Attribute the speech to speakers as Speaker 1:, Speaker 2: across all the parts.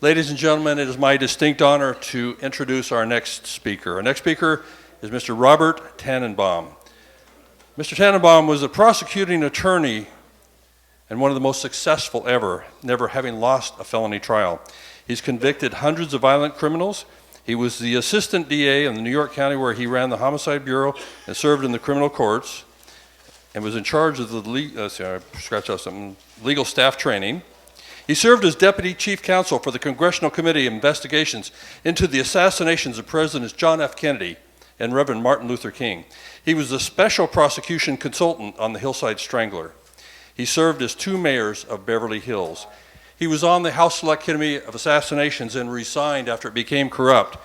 Speaker 1: Ladies and gentlemen, it is my distinct honor to introduce our next speaker. Our next speaker is Mr. Robert Tannenbaum. Mr. Tannenbaum was a prosecuting attorney and one of the most successful ever, never having lost a felony trial. He's convicted hundreds of violent criminals. He was the assistant DA in the New York County where he ran the Homicide Bureau and served in the criminal courts and was in charge of the legal staff training. He served as Deputy Chief Counsel for the Congressional Committee of Investigations into the assassinations of Presidents John F. Kennedy and Reverend Martin Luther King. He was the special prosecution consultant on the Hillside Strangler. He served as 2 mayors of Beverly Hills. He was on the House Select Committee of Assassinations and resigned after it became corrupt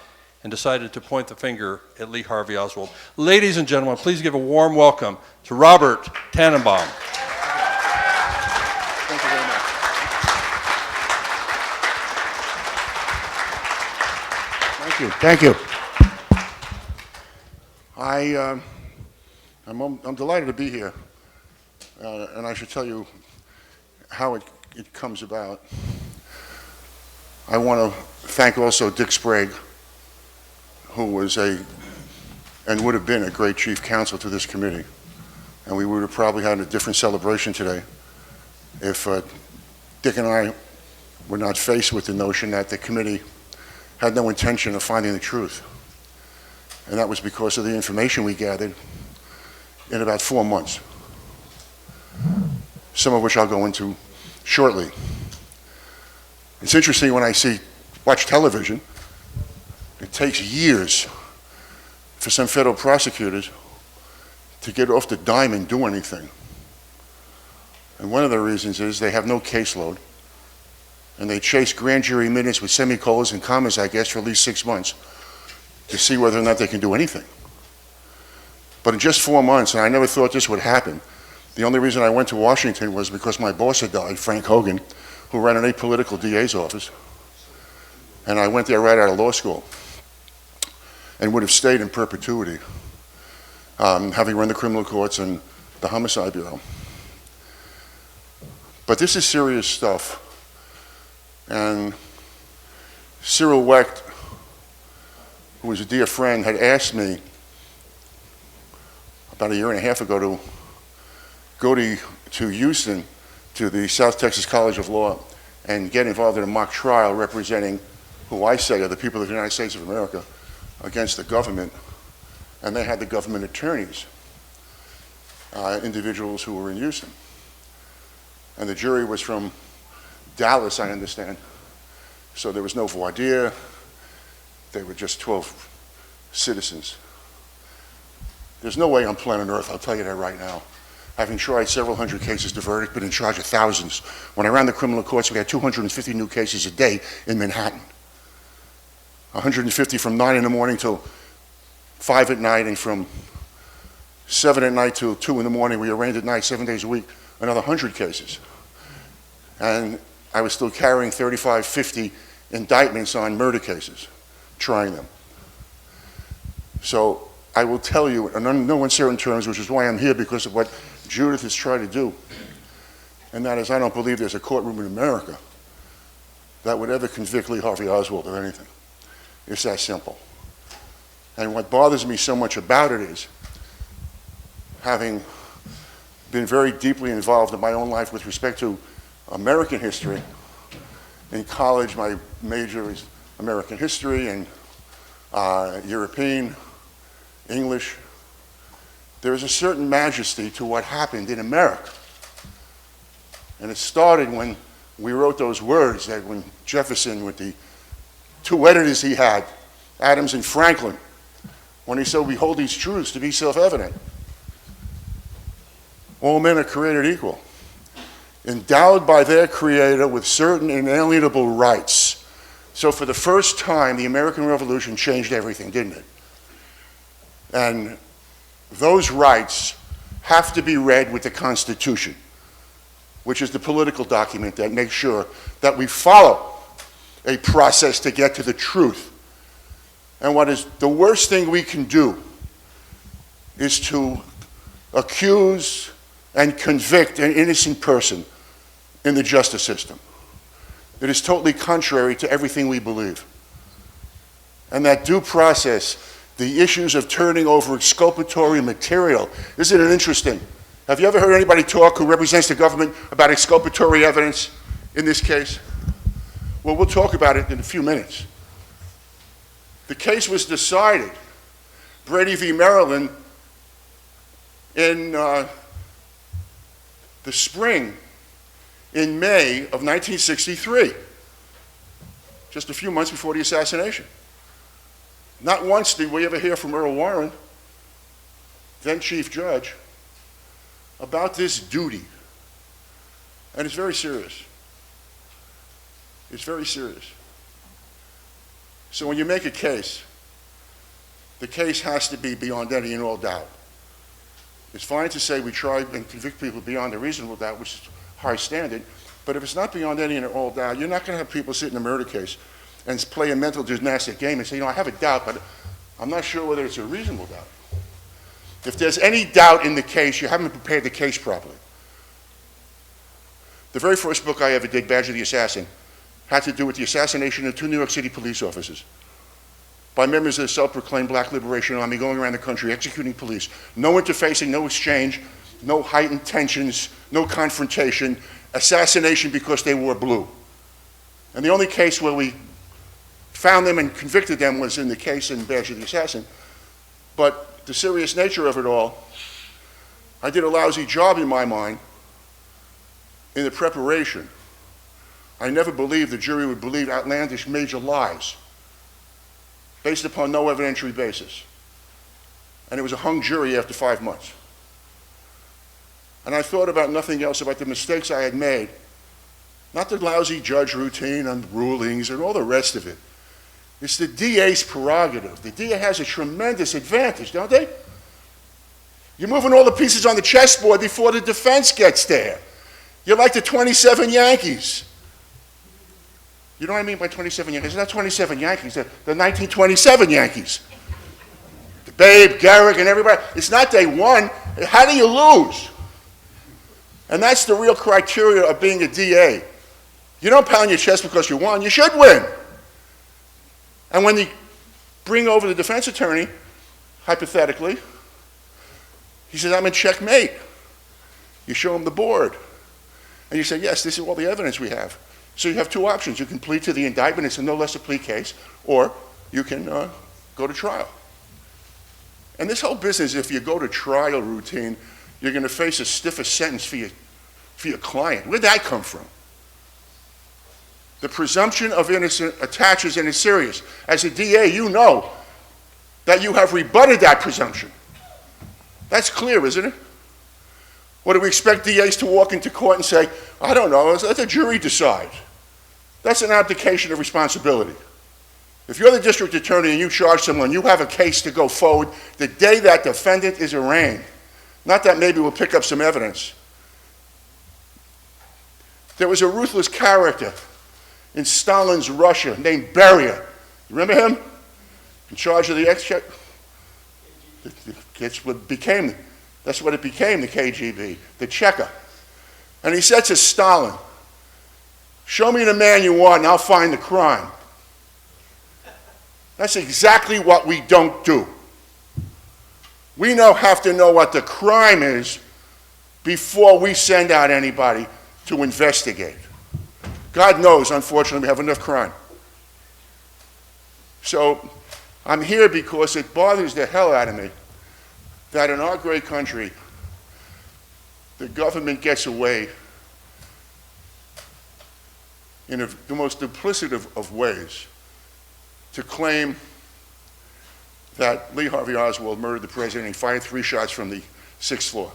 Speaker 1: and decided to point the finger at Lee Harvey Oswald. Ladies and gentlemen, please give a warm welcome to Robert Tannenbaum.
Speaker 2: Thank you very much. Thank you. I'm delighted to be here, and I should tell you how it comes about. I want to thank also Dick Sprague, who was and would have been a great chief counsel to this committee, and we would have probably had a different celebration today if Dick and I were not faced with the notion that the committee had no intention of finding the truth. And that was because of the information we gathered in about 4 months, some of which I'll go into shortly. It's interesting when I watch television, it takes years for some federal prosecutors to get off the dime and do anything. And one of the reasons is they have no caseload, and they chase grand jury minutes with semicolons and commas, I guess, for at least 6 months to see whether or not they can do anything. But in just 4 months, and I never thought this would happen, the only reason I went to Washington was because my boss had died, Frank Hogan, who ran an apolitical DA's office. And I went there right out of law school and would have stayed in perpetuity, having run the criminal courts and the Homicide Bureau. But this is serious stuff. And Cyril Wecht, who was a dear friend, had asked me about 1.5 years ago to go to Houston to the South Texas College of Law and get involved in a mock trial representing who I say are the people of the United States of America against the government. And they had the government attorneys, individuals who were in Houston. And the jury was from Dallas, I understand. So there was no voir dire. They were just 12 citizens. There's no way on planet Earth, I'll tell you that right now. Having tried several hundred cases to verdict, been in charge of thousands. When I ran the criminal courts, we had 250 new cases a day in Manhattan. 150 from 9 in the morning till 5 at night, and from 7 at night till 2 in the morning. We arraigned at night 7 days a week, another 100 cases. And I was still carrying 35, 50 indictments on murder cases, trying them. So I will tell you in no uncertain terms, which is why I'm here, because of what Judith has tried to do, and that is I don't believe there's a courtroom in America that would ever convict Lee Harvey Oswald of anything. It's that simple. And what bothers me so much about it is, having been very deeply involved in my own life with respect to American history. In college, my major is American history and European, English. There is a certain majesty to what happened in America. And it started when we wrote those words that when Jefferson, with the 2 editors he had, Adams and Franklin, when he said, we hold these truths to be self-evident. All men are created equal, endowed by their creator with certain inalienable rights. So for the first time, the American Revolution changed everything, didn't it? And those rights have to be read with the Constitution, which is the political document that makes sure that we follow a process to get to the truth. And what is the worst thing we can do is to accuse and convict an innocent person in the justice system. that is totally contrary to everything we believe. And that due process, the issues of turning over exculpatory material, isn't it interesting? Have you ever heard anybody talk who represents the government about exculpatory evidence in this case? Well, we'll talk about it in a few minutes. The case was decided, Brady v. Maryland, in the spring, in May of 1963, just a few months before the assassination. Not once did we ever hear from Earl Warren, then Chief Judge, about this duty. And it's very serious. It's very serious. So when you make a case, the case has to be beyond any and all doubt. It's fine to say we try and convict people beyond a reasonable doubt, which is high standard, but if it's not beyond any and all doubt, you're not going to have people sit in a murder case and play a mental gymnastic game and say, I have a doubt, but I'm not sure whether it's a reasonable doubt. If there's any doubt in the case, you haven't prepared the case properly. The very first book I ever did, Badge of the Assassin, had to do with the assassination of 2 New York City police officers by members of the self-proclaimed Black Liberation Army going around the country executing police. No interfacing, no exchange, no heightened tensions, no confrontation, assassination because they wore blue. And the only case where we found them and convicted them was in the case in Badge of the Assassin. But the serious nature of it all, I did a lousy job in my mind in the preparation. I never believed the jury would believe outlandish major lies based upon no evidentiary basis. And it was a hung jury after 5 months. And I thought about nothing else about the mistakes I had made, not the lousy judge routine and rulings and all the rest of it. It's the DA's prerogative. The DA has a tremendous advantage, don't they? You're moving all the pieces on the chessboard before the defense gets there. You're like the 27 Yankees. You know what I mean by 27 Yankees? It's not 27 Yankees, they're the 1927 Yankees. The Babe, Garrick, and everybody. It's not they won. How do you lose? And that's the real criteria of being a DA. You don't pound your chest because you won. You should win. And when you bring over the defense attorney, hypothetically, he says, I'm in checkmate. You show him the board. And you say, yes, this is all the evidence we have. So you have 2 options. You can plead to the indictment, it's a no lesser plea case, or you can go to trial. And this whole business, if you go to trial routine, you're going to face a stiffer sentence for your client. Where'd that come from? The presumption of innocence attaches and is serious. As a DA, you know that you have rebutted that presumption. That's clear, isn't it? What do we expect DAs to walk into court and say, I don't know, let the jury decide? That's an abdication of responsibility. If you're the district attorney and you charge someone, you have a case to go forward the day that defendant is arraigned. Not that maybe we'll pick up some evidence. There was a ruthless character in Stalin's Russia named Beria. You remember him? In charge of the exchequer? That's what it became, the KGB, the Cheka. And he said to Stalin, show me the man you want and I'll find the crime. That's exactly what we don't do. We have to know what the crime is before we send out anybody to investigate. God knows, unfortunately, we have enough crime. So I'm here because it bothers the hell out of me that in our great country, the government gets away in the most duplicitous of ways to claim that Lee Harvey Oswald murdered the president and fired 3 shots from the 6th floor.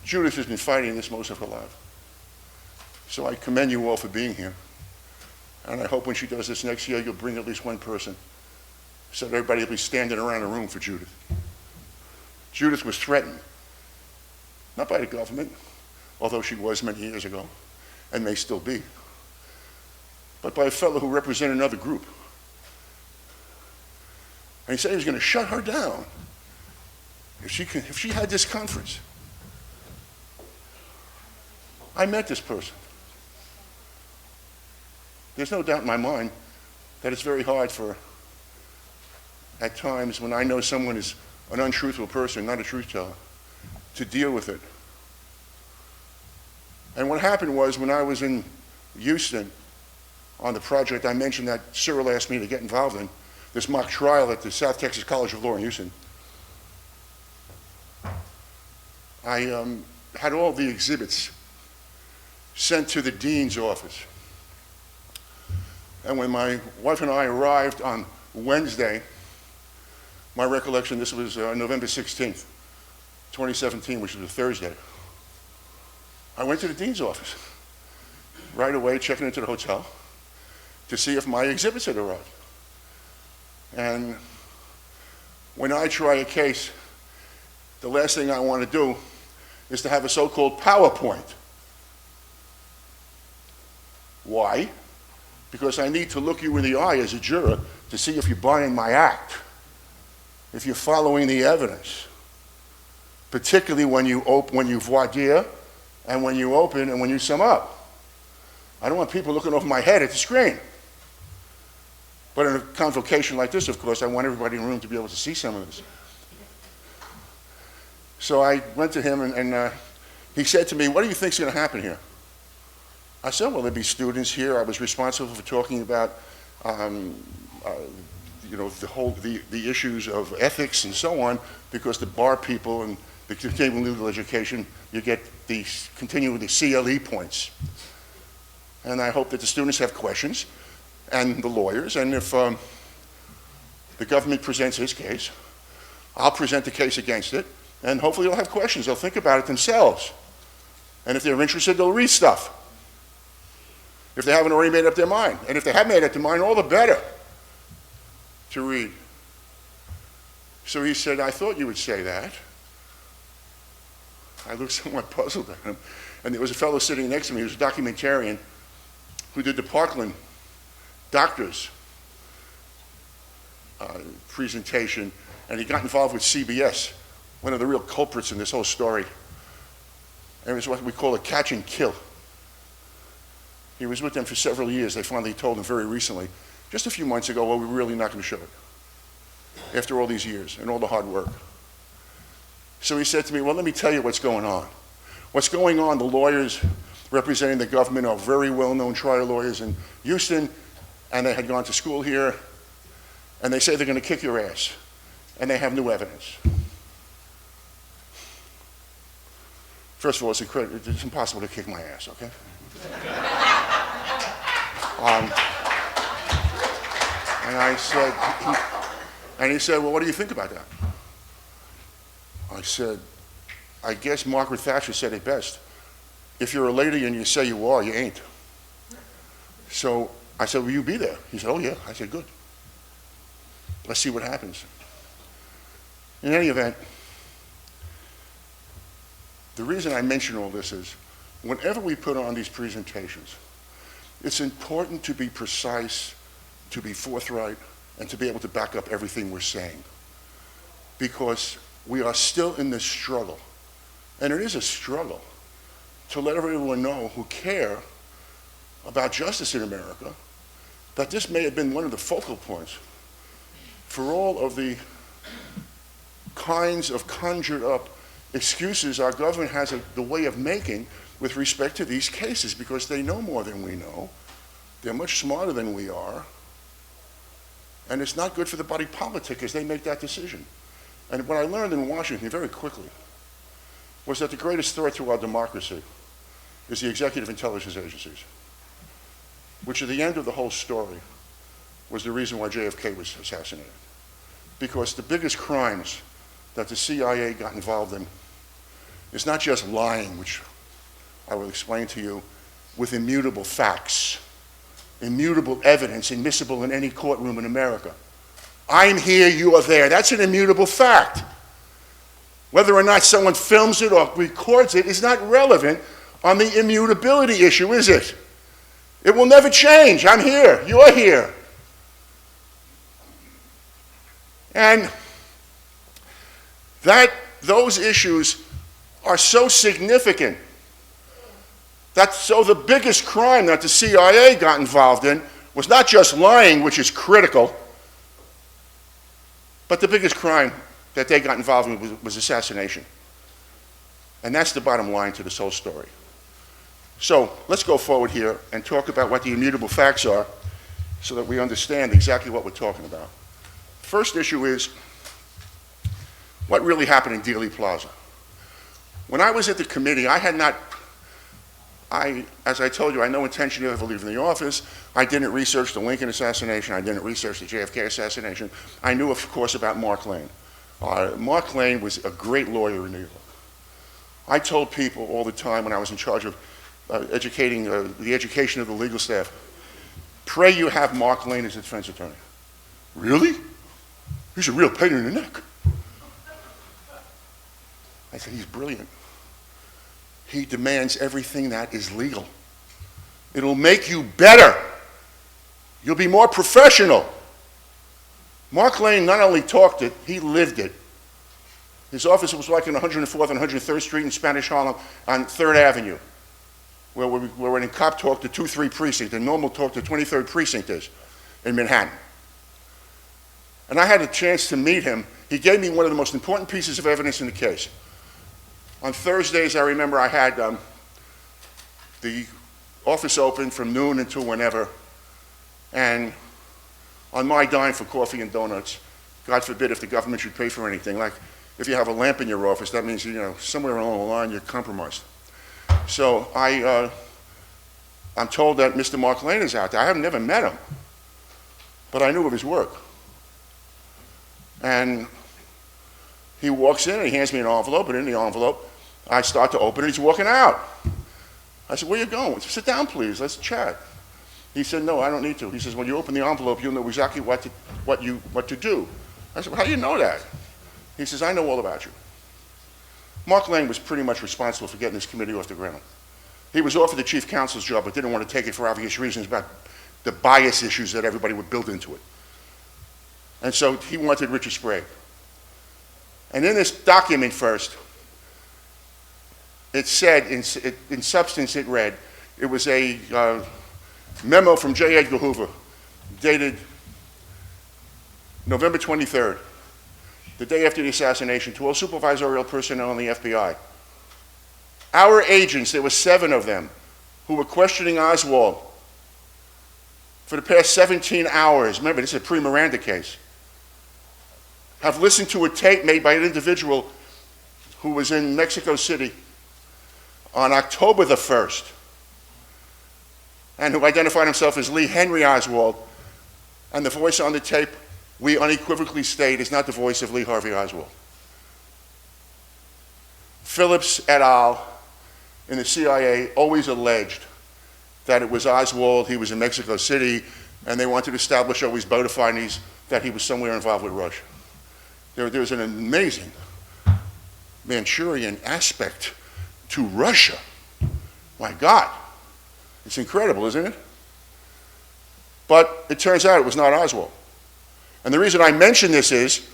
Speaker 2: Judith has been fighting this most of her life. So I commend you all for being here. And I hope when she does this next year, you'll bring at least 1 person so that everybody will be standing around the room for Judith. Judith was threatened, not by the government, although she was many years ago, and may still be, but by a fellow who represented another group. And he said he was going to shut her down if she had this conference. I met this person. there's no doubt in my mind that it's very hard for, at times when I know someone is an untruthful person, not a truth teller, to deal with it. And what happened was, when I was in Houston on the project I mentioned that Cyril asked me to get involved in, this mock trial at the South Texas College of Law in Houston, I had all the exhibits sent to the dean's office. And when my wife and I arrived on Wednesday, my recollection, this was November 16th, 2017, which was a Thursday, I went to the dean's office right away, checking into the hotel to see if my exhibits had arrived. And when I try a case, the last thing I want to do is to have a so-called PowerPoint. Why? Because I need to look you in the eye as a juror to see if you're buying my act, if you're following the evidence, particularly when you voir dire and when you open and when you sum up. I don't want people looking over my head at the screen. But in a convocation like this, of course, I want everybody in the room to be able to see some of this. So I went to him, and he said to me, "What do you think is going to happen here?" I said, "Well, there'll be students here." I was responsible for talking about, the issues of ethics and so on, because the bar people and the continuing legal education, you get continuing the CLE points. And I hope that the students have questions, and the lawyers, and if the government presents his case, I'll present the case against it, and hopefully they'll have questions. They'll think about it themselves. And if they're interested, they'll read stuff, if they haven't already made up their mind. And if they have made up their mind, all the better to read. So he said, "I thought you would say that." I looked somewhat puzzled at him. And there was a fellow sitting next to me, he was a documentarian, who did the Parkland doctors presentation, and he got involved with CBS, one of the real culprits in this whole story. And it was what we call a catch and kill. He was with them for several years. They finally told him very recently, just a few months ago, "Well, we're really not going to show it," after all these years and all the hard work. So he said to me, "Well, let me tell you what's going on. What's going on, the lawyers representing the government are very well-known trial lawyers in Houston, and they had gone to school here, and they say they're going to kick your ass, and they have new evidence." First of all, it's impossible to kick my ass, okay? And he said, "Well, what do you think about that?" I said, "I guess Margaret Thatcher said it best. If you're a lady and you say you are, you ain't." So I said, "Will you be there?" He said, "Oh, yeah." I said, "Good. Let's see what happens." In any event, the reason I mention all this is, whenever we put on these presentations, it's important to be precise, to be forthright, and to be able to back up everything we're saying. Because we are still in this struggle, and it is a struggle, to let everyone know who care about justice in America that this may have been one of the focal points for all of the kinds of conjured up excuses our government has the way of making with respect to these cases, because they know more than we know. They're much smarter than we are. And it's not good for the body politic as they make that decision. And what I learned in Washington very quickly was that the greatest threat to our democracy is the executive intelligence agencies, which at the end of the whole story was the reason why JFK was assassinated. Because the biggest crimes that the CIA got involved in is not just lying, which I will explain to you, with immutable facts, immutable evidence admissible in any courtroom in America. I'm here, you are there. That's an immutable fact. Whether or not someone films it or records it is not relevant on the immutability issue, is it? It will never change. I'm here, you're here. And those issues are so significant So the biggest crime that the CIA got involved in was not just lying, which is critical, but the biggest crime that they got involved in was assassination. And that's the bottom line to this whole story. So let's go forward here and talk about what the immutable facts are so that we understand exactly what we're talking about. First issue is what really happened in Dealey Plaza. When I was at the committee, as I told you, I had no intention of ever leaving the office. I didn't research the Lincoln assassination. I didn't research the JFK assassination. I knew, of course, about Mark Lane. Mark Lane was a great lawyer in New York. I told people all the time when I was in charge of educating the education of the legal staff, pray you have Mark Lane as a defense attorney. Really? He's a real pain in the neck. I said, he's brilliant. He demands everything that is legal. It'll make you better. You'll be more professional. Mark Lane not only talked it, he lived it. His office was like in 104th and 103rd Street in Spanish Harlem on 3rd Avenue, where when in cop talk the 2-3 precinct, and normal talk the 23rd precinct is in Manhattan. And I had a chance to meet him. He gave me one of the most important pieces of evidence in the case. On Thursdays, I remember I had the office open from noon until whenever, and on my dime for coffee and donuts, God forbid if the government should pay for anything. Like if you have a lamp in your office, that means, somewhere along the line you're compromised. So I'm told that Mr. Mark Lane is out there. I have never met him, but I knew of his work. And he walks in and he hands me an envelope, and in the envelope, I start to open it, he's walking out. I said, where are you going? Sit down, please, let's chat. He said, no, I don't need to. He says, when you open the envelope, you'll know exactly what to do. I said, well, how do you know that? He says, I know all about you. Mark Lane was pretty much responsible for getting this committee off the ground. He was offered the chief counsel's job, but didn't want to take it for obvious reasons about the bias issues that everybody would build into it. And so he wanted Richard Sprague. And in this document first, it said, in substance it read, it was a memo from J. Edgar Hoover, dated November 23rd, the day after the assassination, to all supervisorial personnel in the FBI. Our agents, there were 7 of them, who were questioning Oswald for the past 17 hours, remember this is a pre-Miranda case, have listened to a tape made by an individual who was in Mexico City on October the 1st, and who identified himself as Lee Henry Oswald, and the voice on the tape, we unequivocally state, is not the voice of Lee Harvey Oswald. Phillips et al. In the CIA always alleged that it was Oswald, he was in Mexico City, and they wanted to establish always bona fides that he was somewhere involved with Russia. There's an amazing Manchurian aspect to Russia. My God, it's incredible, isn't it? But it turns out it was not Oswald. And the reason I mention this is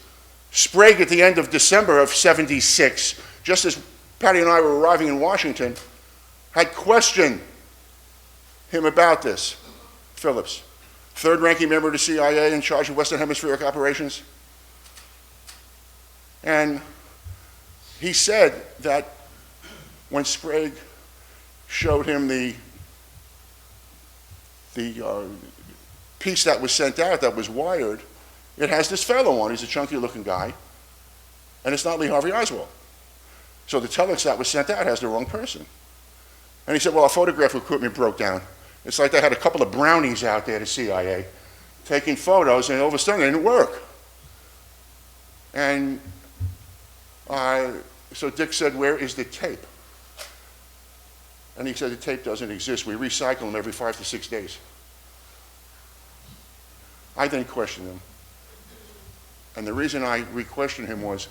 Speaker 2: Sprague at the end of December of '76, just as Patty and I were arriving in Washington, had questioned him about this. Phillips, 3rd ranking member of the CIA in charge of Western Hemispheric operations. And he said that when Sprague showed him the piece that was sent out that was wired, it has this fellow on. He's a chunky looking guy, and it's not Lee Harvey Oswald. So the telex that was sent out has the wrong person. And he said, well, our photograph equipment broke down. It's like they had a couple of brownies out there, the CIA, taking photos, and all of a sudden it didn't work. And so Dick said, where is the tape? And he said, the tape doesn't exist. We recycle them every 5 to 6 days. I then questioned him. And the reason I re-questioned him was,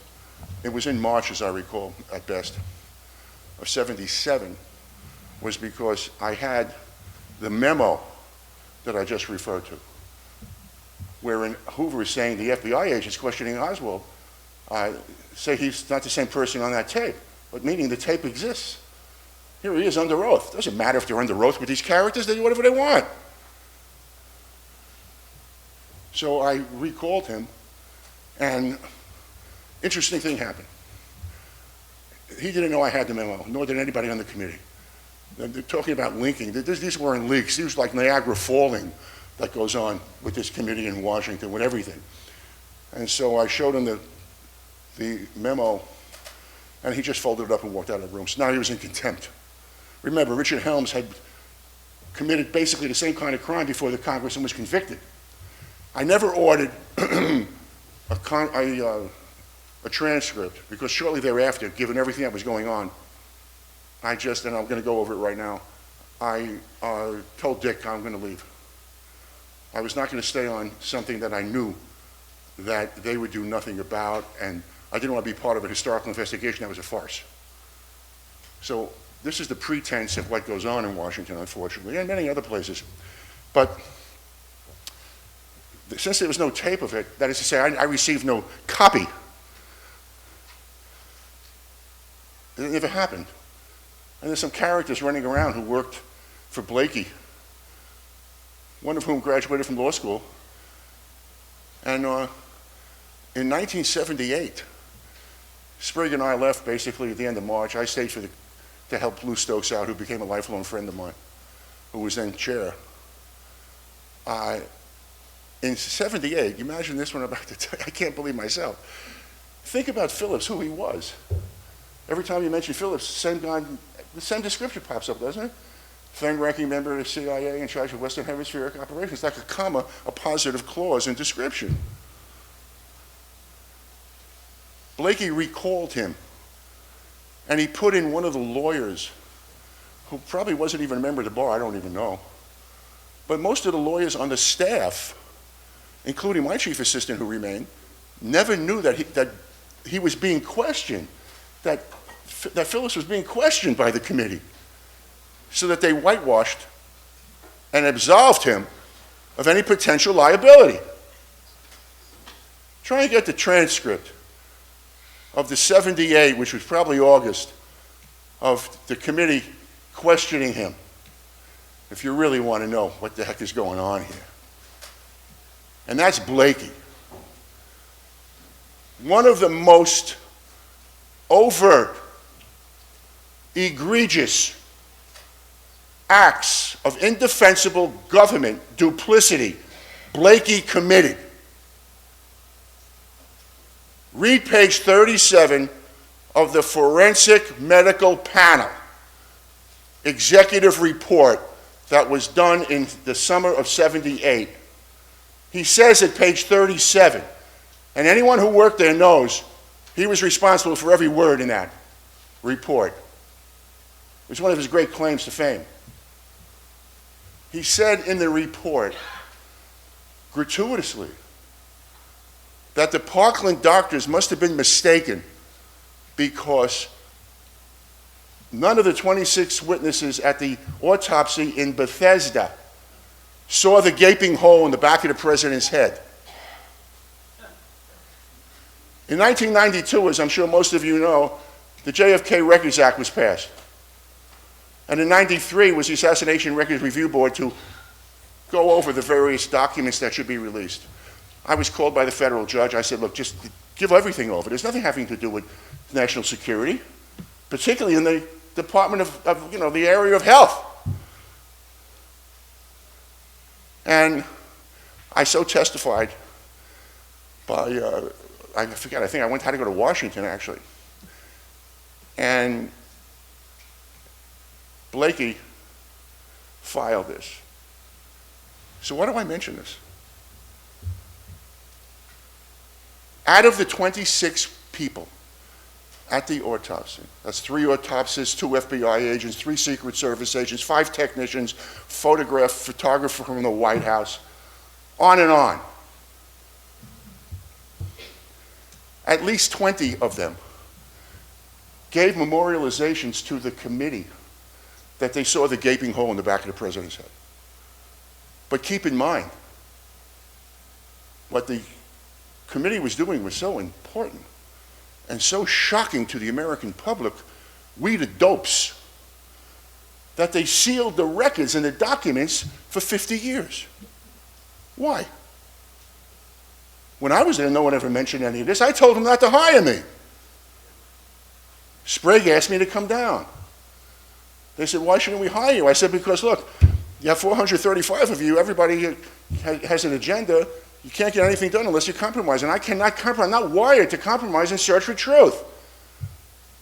Speaker 2: it was in March, as I recall, at best, of '77, was because I had the memo that I just referred to, wherein Hoover is saying the FBI agents questioning Oswald say he's not the same person on that tape, but meaning the tape exists. Here he is under oath. Doesn't matter if they're under oath with these characters, they do whatever they want. So I recalled him, and interesting thing happened. He didn't know I had the memo, nor did anybody on the committee. They're talking about linking. These weren't leaks. These were like Niagara falling that goes on with this committee in Washington with everything. And so I showed him the memo, and he just folded it up and walked out of the room. So now he was in contempt. Remember, Richard Helms had committed basically the same kind of crime before the congressman was convicted. I never ordered a transcript, because shortly thereafter, given everything that was going on, and I'm going to go over it right now, I told Dick I'm going to leave. I was not going to stay on something that I knew that they would do nothing about, and I didn't want to be part of a historical investigation that was a farce. So this is the pretense of what goes on in Washington, unfortunately, and many other places. But since there was no tape of it, that is to say, I received no copy. It never happened. And there's some characters running around who worked for Blakey, one of whom graduated from law school. And in 1978, Sprague and I left basically at the end of March. I stayed to help Lou Stokes out, who became a lifelong friend of mine, who was then chair. In 78, you imagine this one I'm about to tell you, I can't believe myself. Think about Phillips, who he was. Every time you mention Phillips, the same description pops up, doesn't it? Third-ranking member of the CIA in charge of Western Hemispheric operations, like a comma, a positive clause in description. Blakey recalled him, and he put in one of the lawyers, who probably wasn't even a member of the bar, I don't even know. But most of the lawyers on the staff, including my chief assistant who remained, never knew that he was being questioned, that Phillips was being questioned by the committee, so that they whitewashed and absolved him of any potential liability. Try and get the transcript of the 78, which was probably August, of the committee questioning him, if you really want to know what the heck is going on here. And that's Blakey. One of the most overt, egregious acts of indefensible government duplicity Blakey committed. Read page 37 of the Forensic Medical Panel executive report that was done in the summer of '78. He says at page 37, and anyone who worked there knows he was responsible for every word in that report. It was one of his great claims to fame. He said in the report, gratuitously, that the Parkland doctors must have been mistaken because none of the 26 witnesses at the autopsy in Bethesda saw the gaping hole in the back of the president's head. In 1992, as I'm sure most of you know, the JFK Records Act was passed. And in '93 was the Assassination Records Review Board to go over the various documents that should be released. I was called by the federal judge. I said, look, just give everything over. There's nothing having to do with national security, particularly in the Department of the area of health. And I so testified by, I think I had to go to Washington, actually. And Blakey filed this. So why do I mention this? Out of the 26 people at the autopsy, that's 3 autopsists, 2 FBI agents, 3 Secret Service agents, 5 technicians, photographer from the White House, on and on. At least 20 of them gave memorializations to the committee that they saw the gaping hole in the back of the president's head. But keep in mind, what the committee was doing was so important and so shocking to the American public. We, the dopes, that they sealed the records and the documents for 50 years. Why? When I was there, no one ever mentioned any of this. I told them not to hire me. Sprague asked me to come down. They said, why shouldn't we hire you? I said, because look, you have 435 of you, everybody has an agenda. You can't get anything done unless you compromise. And I cannot compromise. I'm not wired to compromise and search for truth.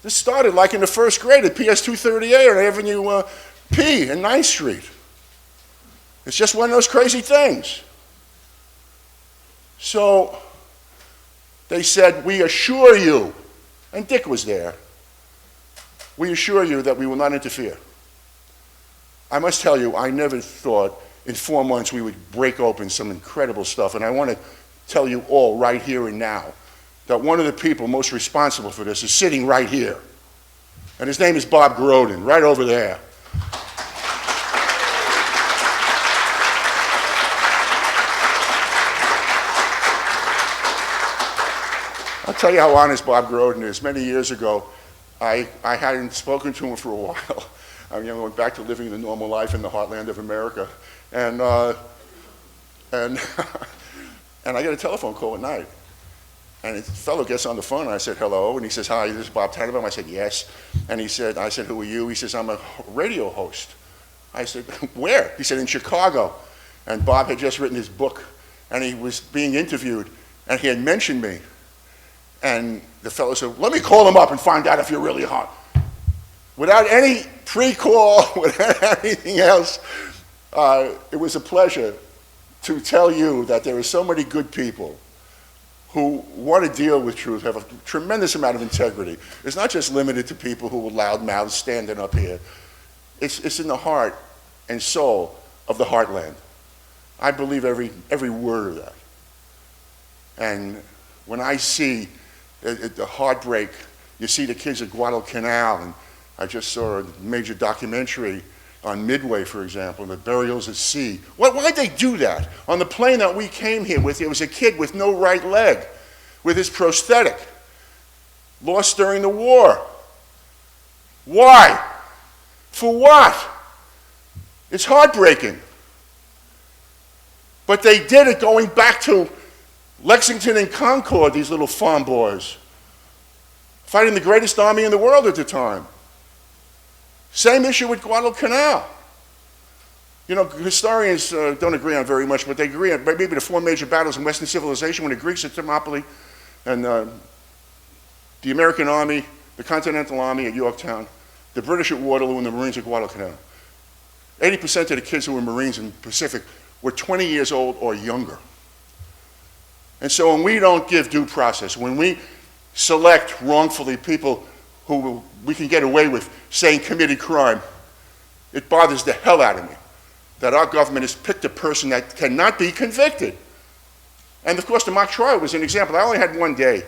Speaker 2: This started like in the first grade at PS 238 on Avenue P and 9th Street. It's just one of those crazy things. So they said, we assure you, and Dick was there, we assure you that we will not interfere. I must tell you, I never thought in 4 months we would break open some incredible stuff, and I want to tell you all right here and now that one of the people most responsible for this is sitting right here, and his name is Bob Grodin, right over there. I'll tell you how honest Bob Grodin is. Many years ago, I hadn't spoken to him for a while. I went back to living the normal life in the heartland of America. And I get a telephone call at night. And a fellow gets on the phone, and I said, hello. And he says, hi, this is Bob Tannenbaum. I said, yes. And I said, who are you? He says, I'm a radio host. I said, where? He said, in Chicago. And Bob had just written his book, and he was being interviewed, and he had mentioned me. And the fellow said, let me call him up and find out if you're really hot. Without any pre-call, without anything else, it was a pleasure to tell you that there are so many good people who want to deal with truth, have a tremendous amount of integrity. It's not just limited to people who are loud mouths standing up here. It's in the heart and soul of the heartland. I believe every word of that. And when I see the heartbreak, you see the kids at Guadalcanal, and I just saw a major documentary on Midway, for example, the burials at sea. Why'd they do that? On the plane that we came here with, there was a kid with no right leg, with his prosthetic, lost during the war. Why? For what? It's heartbreaking. But they did it going back to Lexington and Concord, these little farm boys, fighting the greatest army in the world at the time. Same issue with Guadalcanal. You know, historians don't agree on very much, but they agree on maybe the 4 major battles in Western civilization, when the Greeks at Thermopylae, and the American army, the Continental Army at Yorktown, the British at Waterloo, and the Marines at Guadalcanal. 80% of the kids who were Marines in the Pacific were 20 years old or younger. And so when we don't give due process, when we select wrongfully people who we can get away with saying committed crime, it bothers the hell out of me that our government has picked a person that cannot be convicted. And of course the mock trial was an example. I only had 1 day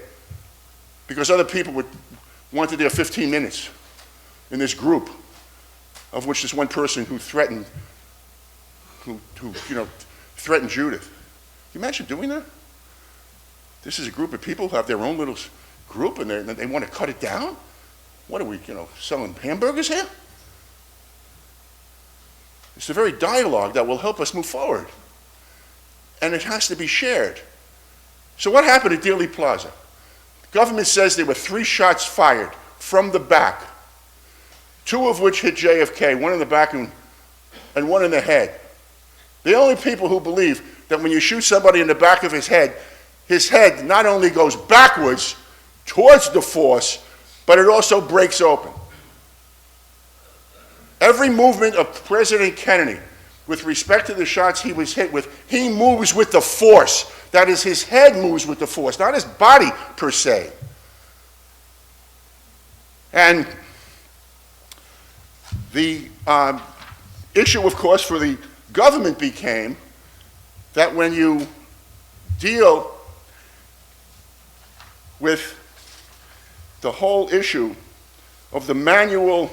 Speaker 2: because other people wanted their 15 minutes in this group, of which there's one person who threatened, threatened Judith. Can you imagine doing that? This is a group of people who have their own little group, and they want to cut it down? What are we, selling hamburgers here? It's the very dialogue that will help us move forward. And it has to be shared. So what happened at Dealey Plaza? The government says there were 3 shots fired from the back, 2 of which hit JFK, 1 in the back and 1 in the head. The only people who believe that when you shoot somebody in the back of his head not only goes backwards towards the force, but it also breaks open. Every movement of President Kennedy, with respect to the shots he was hit with, he moves with the force. That is, his head moves with the force, not his body per se. And the issue, of course, for the government became that when you deal with the whole issue of the manual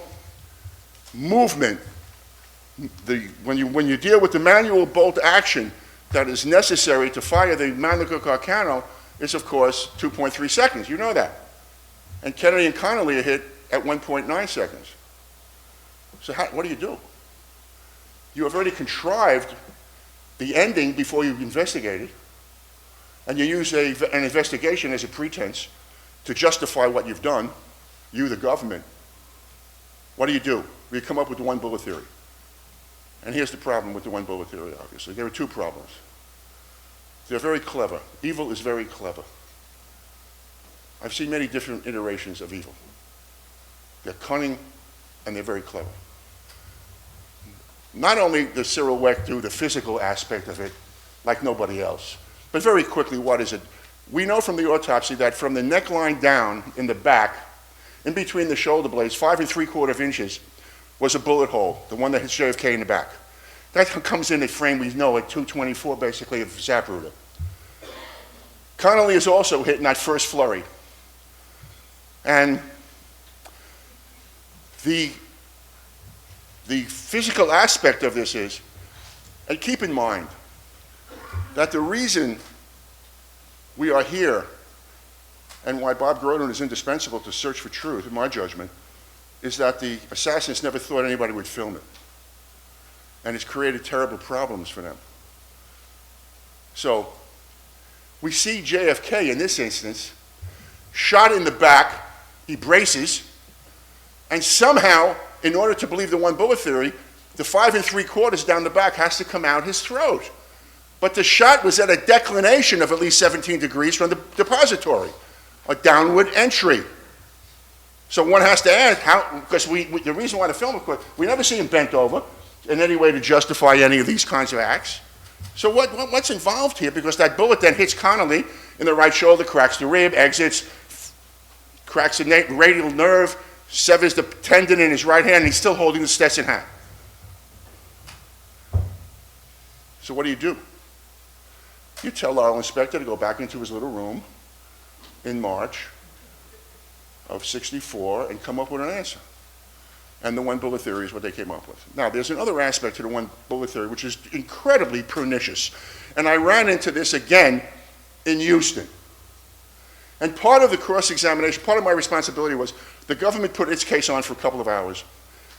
Speaker 2: movement, when you deal with the manual bolt action that is necessary to fire the Mannlicher Carcano, is of course 2.3 seconds. You know that. And Kennedy and Connolly are hit at 1.9 seconds. So what do? You have already contrived the ending before you've investigated, and you use an investigation as a pretense to justify what you've done, you, the government. What do? You come up with the one bullet theory. And here's the problem with the one bullet theory, obviously. There are two problems. They're very clever. Evil is very clever. I've seen many different iterations of evil. They're cunning and they're very clever. Not only does Cyril Wecht do the physical aspect of it like nobody else, but very quickly, what is it? We know from the autopsy that from the neckline down in the back, in between the shoulder blades, 5 3/4 inches, was a bullet hole, the one that hits JFK in the back. That comes in a frame we know at 224, basically, of Zapruder. Connolly is also hit in that first flurry. And the physical aspect of this is, and keep in mind, that the reason we are here and why Bob Grodin is indispensable to search for truth, in my judgment, is that the assassins never thought anybody would film it. And it's created terrible problems for them. So, we see JFK in this instance, shot in the back, he braces, and somehow, in order to believe the one bullet theory, the 5 3/4 down the back has to come out his throat. But the shot was at a declination of at least 17 degrees from the depository, a downward entry. So one has to ask how, because the reason why the film, of course, we never see him bent over in any way to justify any of these kinds of acts. So what's involved here? Because that bullet then hits Connolly in the right shoulder, cracks the rib, exits, cracks the radial nerve, severs the tendon in his right hand, and he's still holding the Stetson hat. So what do? You tell our inspector to go back into his little room in March of '64 and come up with an answer. And the one bullet theory is what they came up with. Now, there's another aspect to the one bullet theory which is incredibly pernicious. And I ran into this again in Houston. And part of the cross-examination, part of my responsibility was the government put its case on for a couple of hours,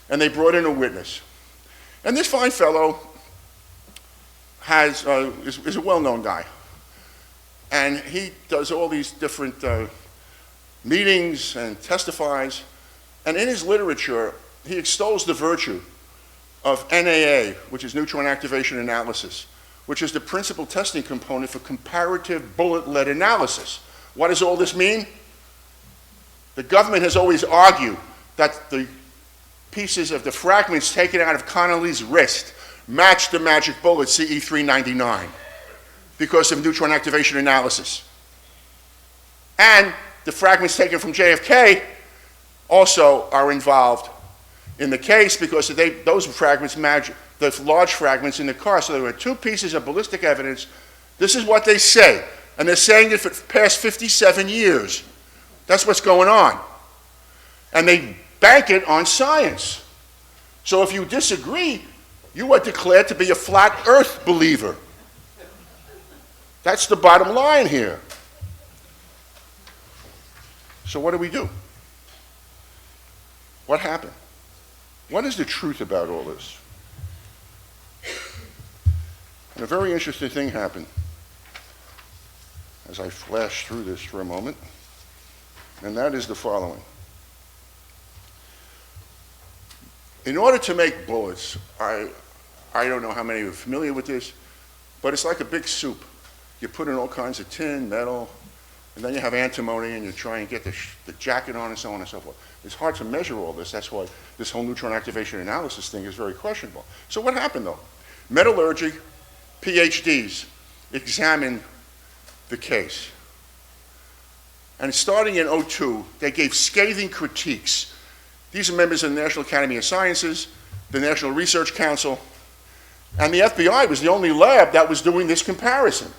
Speaker 2: and they brought in a witness. And this fine fellow is a well-known guy. And he does all these different meetings and testifies. And in his literature, he extols the virtue of NAA, which is neutron activation analysis, which is the principal testing component for comparative bullet-lead analysis. What does all this mean? The government has always argued that the pieces of the fragments taken out of Connolly's wrist match the magic bullet CE-399 because of neutron activation analysis. And the fragments taken from JFK also are involved in the case because those fragments match the large fragments in the car. So there were two pieces of ballistic evidence. This is what they say. And they're saying it for the past 57 years. That's what's going on. And they bank it on science. So if you disagree, you are declared to be a flat earth believer. That's the bottom line here. So what do? What happened? What is the truth about all this? And a very interesting thing happened as I flash through this for a moment, and that is the following. In order to make bullets, I don't know how many are familiar with this, but it's like a big soup. You put in all kinds of tin, metal, and then you have antimony, and you try and get the jacket on and so on and so forth. It's hard to measure all this. That's why this whole neutron activation analysis thing is very questionable. So what happened, though? Metallurgy, PhDs examined the case. And starting in '02, they gave scathing critiques. These are members of the National Academy of Sciences, the National Research Council, and the FBI was the only lab that was doing this comparison.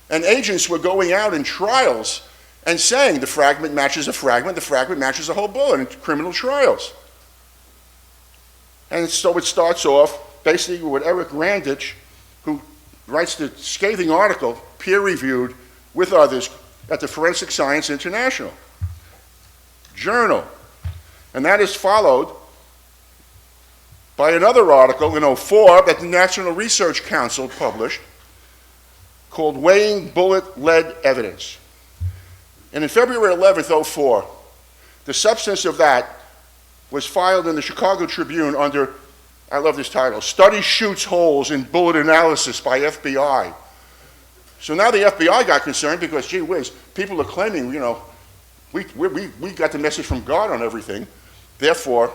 Speaker 2: And agents were going out in trials and saying the fragment matches a fragment, the fragment matches a whole bullet in criminal trials. And so it starts off basically with Eric Randich, who writes the scathing article, peer-reviewed with others at the Forensic Science International Journal. And that is followed by another article in '04 that the National Research Council published called Weighing Bullet Lead Evidence. And in February 11th, '04, the substance of that was filed in the Chicago Tribune under, I love this title, Study Shoots Holes in Bullet Analysis by FBI. So now the FBI got concerned because, gee whiz, people are claiming, you know, we got the message from God on everything, therefore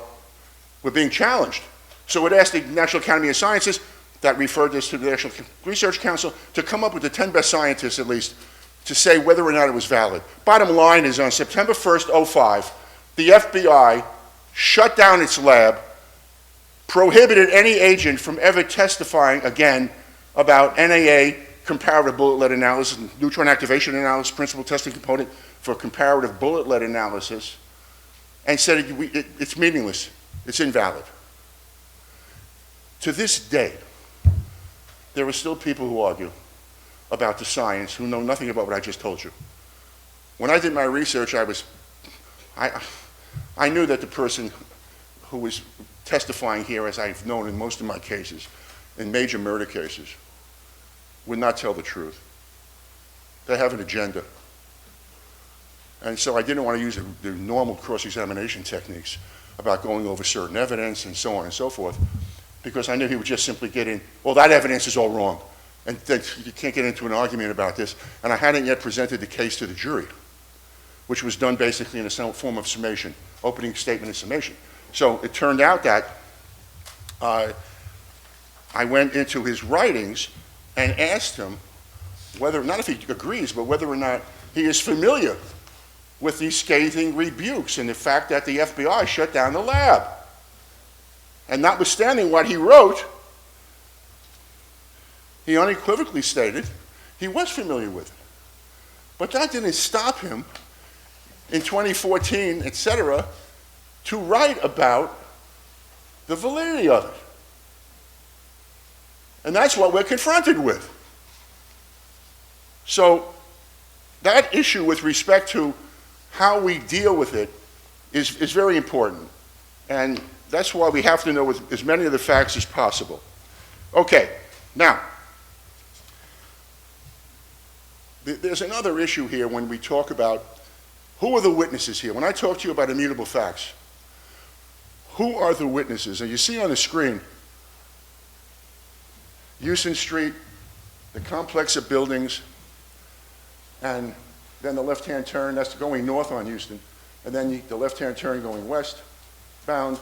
Speaker 2: we're being challenged. So it asked the National Academy of Sciences, that referred this to the National Research Council, to come up with the 10 best scientists at least to say whether or not it was valid. Bottom line is on September 1st, '05, the FBI shut down its lab, prohibited any agent from ever testifying again about NAA, comparative bullet lead analysis, neutron activation analysis, principal testing component for comparative bullet lead analysis, and said it's meaningless, it's invalid. To this day, there are still people who argue about the science who know nothing about what I just told you. When I did my research, I knew that the person who was testifying here, as I've known in most of my cases, in major murder cases, would not tell the truth. They have an agenda. And so I didn't want to use the normal cross-examination techniques about going over certain evidence and so on and so forth, because I knew he would just simply get in, well, that evidence is all wrong, and you can't get into an argument about this. And I hadn't yet presented the case to the jury, which was done basically in a form of summation, opening statement and summation. So it turned out that I went into his writings and asked him whether, not if he agrees, but whether or not he is familiar with these scathing rebukes and the fact that the FBI shut down the lab. And notwithstanding what he wrote, he unequivocally stated he was familiar with it. But that didn't stop him in 2014, etc., to write about the validity of it. And that's what we're confronted with. So that issue with respect to how we deal with it is very important. And that's why we have to know as many of the facts as possible. Okay, now, there's another issue here when we talk about who are the witnesses here. When I talk to you about immutable facts, who are the witnesses? And you see on the screen, Houston Street, the complex of buildings, and then the left-hand turn, that's going north on Houston, and then the left-hand turn going westbound.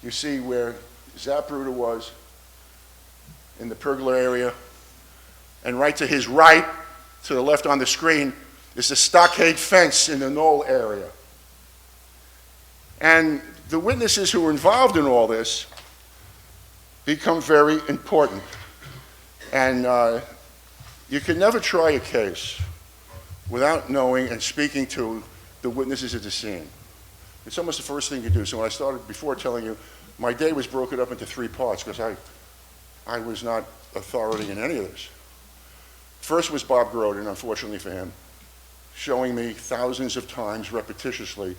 Speaker 2: You see where Zapruder was in the pergola area, and right to his right, to the left on the screen, is the stockade fence in the knoll area. And the witnesses who were involved in all this become very important. And you can never try a case without knowing and speaking to the witnesses at the scene. It's almost the first thing you do. So when I started before telling you, my day was broken up into 3 parts because I was not authority in any of this. First was Bob Grodin, unfortunately for him, showing me thousands of times repetitiously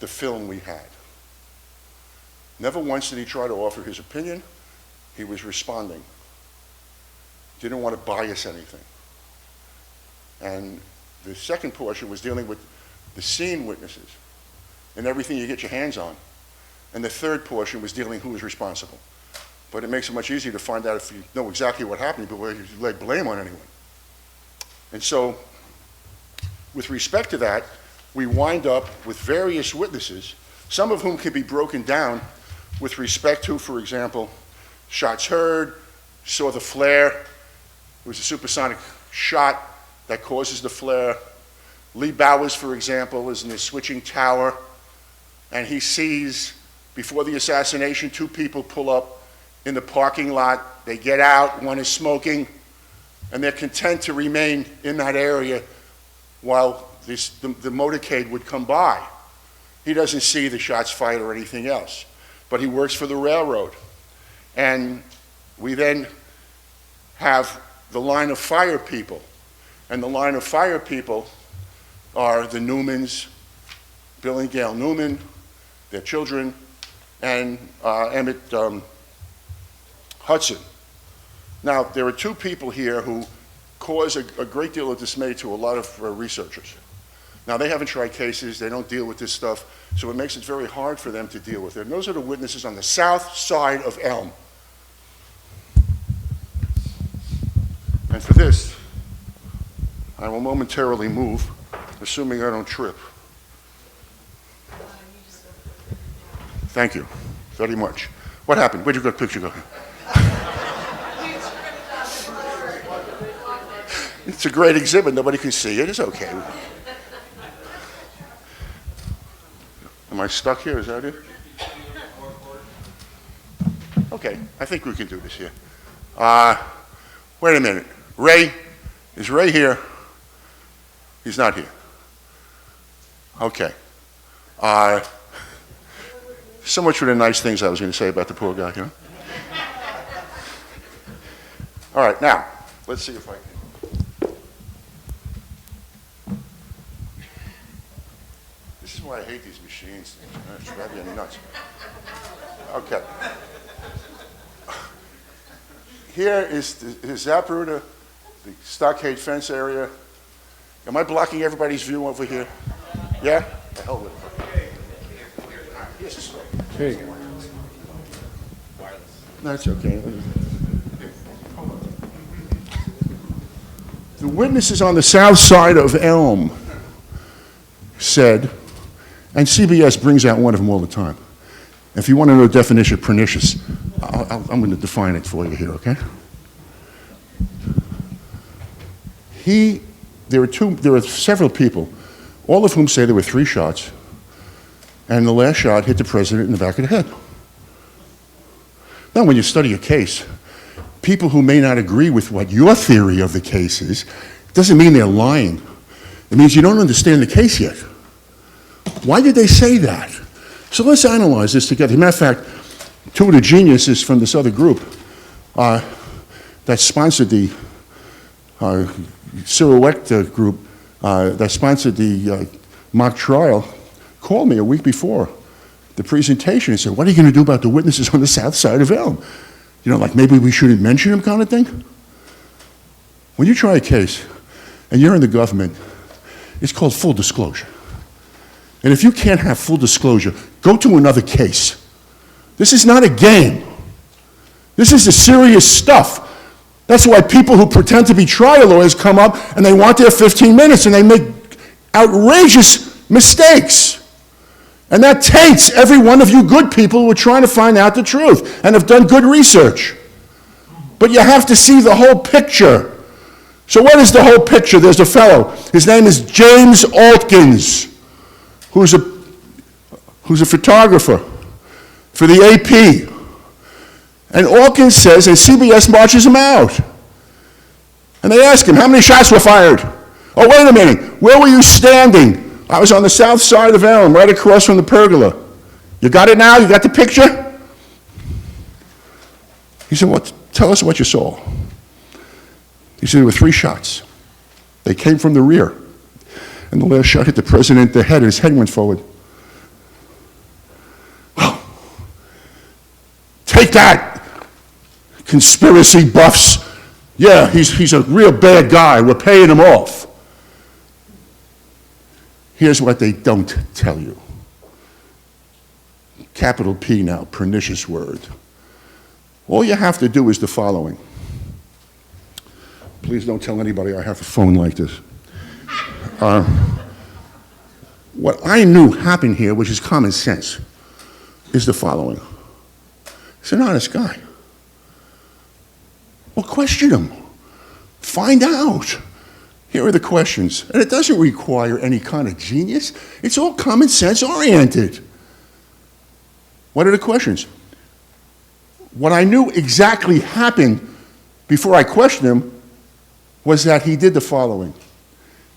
Speaker 2: the film we had. Never once did he try to offer his opinion. He was responding. Didn't want to bias anything. And the second portion was dealing with the scene witnesses and everything you get your hands on. And the third portion was dealing who was responsible. But it makes it much easier to find out if you know exactly what happened, but where you lay blame on anyone. And so, with respect to that, we wind up with various witnesses, some of whom can be broken down with respect to, for example, shots heard, saw the flare. It was a supersonic shot that causes the flare. Lee Bowers, for example, is in the switching tower, and he sees, before the assassination, 2 people pull up in the parking lot. They get out, one is smoking, and they're content to remain in that area while the motorcade would come by. He doesn't see the shots fired or anything else, but he works for the railroad. And we then have the line of fire people, and the line of fire people are the Newmans, Bill and Gail Newman, their children, and Emmett Hudson. Now, there are two people here who cause a great deal of dismay to a lot of researchers. Now, they haven't tried cases, they don't deal with this stuff, so it makes it very hard for them to deal with it. And those are the witnesses on the south side of Elm. And for this, I will momentarily move, assuming I don't trip. Thank you very much. What happened? Where'd you go? Picture go? It's a great exhibit. Nobody can see it. It's okay. Am I stuck here? Is that it? Okay. I think we can do this here. Wait a minute. Ray? Is Ray here? He's not here. Okay. So much for the nice things I was going to say about the poor guy, you know? All right, now, let's see if I can. This is why I hate these machines. It's driving me nuts. Okay. Here is the Zapruder, the stockade fence area. Am I blocking everybody's view over here? Yeah? The hell with it. Hey. That's okay. The witnesses on the south side of Elm said, and CBS brings out one of them all the time. If you want to know the definition of pernicious, I'm going to define it for you here, okay? There are several people, all of whom say there were 3 shots, and the last shot hit the president in the back of the head. Now, when you study a case, people who may not agree with what your theory of the case is, doesn't mean they're lying. It means you don't understand the case yet. Why did they say that? So let's analyze this together. As a matter of fact, 2 of the geniuses from this other group that sponsored the Silhouette group that sponsored the mock trial called me a week before the presentation and said, what are you going to do about the witnesses on the south side of Elm? You know, like maybe we shouldn't mention them kind of thing? When you try a case and you're in the government, it's called full disclosure. And if you can't have full disclosure, go to another case. This is not a game. This is the serious stuff. That's why people who pretend to be trial lawyers come up and they want their 15 minutes and they make outrageous mistakes. And that taints every one of you good people who are trying to find out the truth and have done good research. But you have to see the whole picture. So what is the whole picture? There's a fellow. His name is James Altkins, who's a photographer for the AP. And Altkins says, and CBS marches him out. And they ask him, how many shots were fired? Oh, wait a minute. Where were you standing? I was on the south side of Elm, right across from the pergola. You got it now? You got the picture? He said, well, tell us what you saw. He said, there were 3 shots. They came from the rear. And the last shot hit the president in the head, and his head went forward. Well, take that, conspiracy buffs. Yeah, he's a real bad guy. We're paying him off. Here's what they don't tell you. Capital P now, pernicious word. All you have to do is the following. Please don't tell anybody I have a phone like this. What I knew happened here, which is common sense, is the following. He's an honest guy. Well, question him. Find out. Here are the questions. And it doesn't require any kind of genius. It's all common sense oriented. What are the questions? What I knew exactly happened before I questioned him was that he did the following.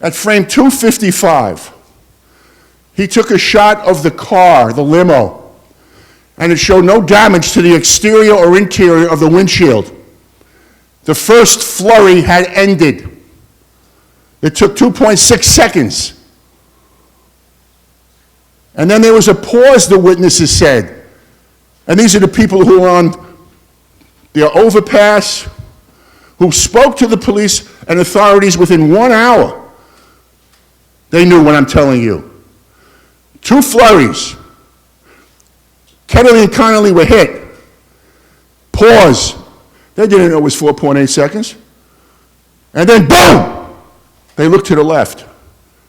Speaker 2: At frame 255, he took a shot of the car, the limo, and it showed no damage to the exterior or interior of the windshield. The first flurry had ended. It took 2.6 seconds. And then there was a pause, the witnesses said. And these are the people who are on their overpass, who spoke to the police and authorities within 1 hour. They knew what I'm telling you. 2 flurries. Kennedy and Connolly were hit. Pause. They didn't know it was 4.8 seconds. And then boom! They looked to the left,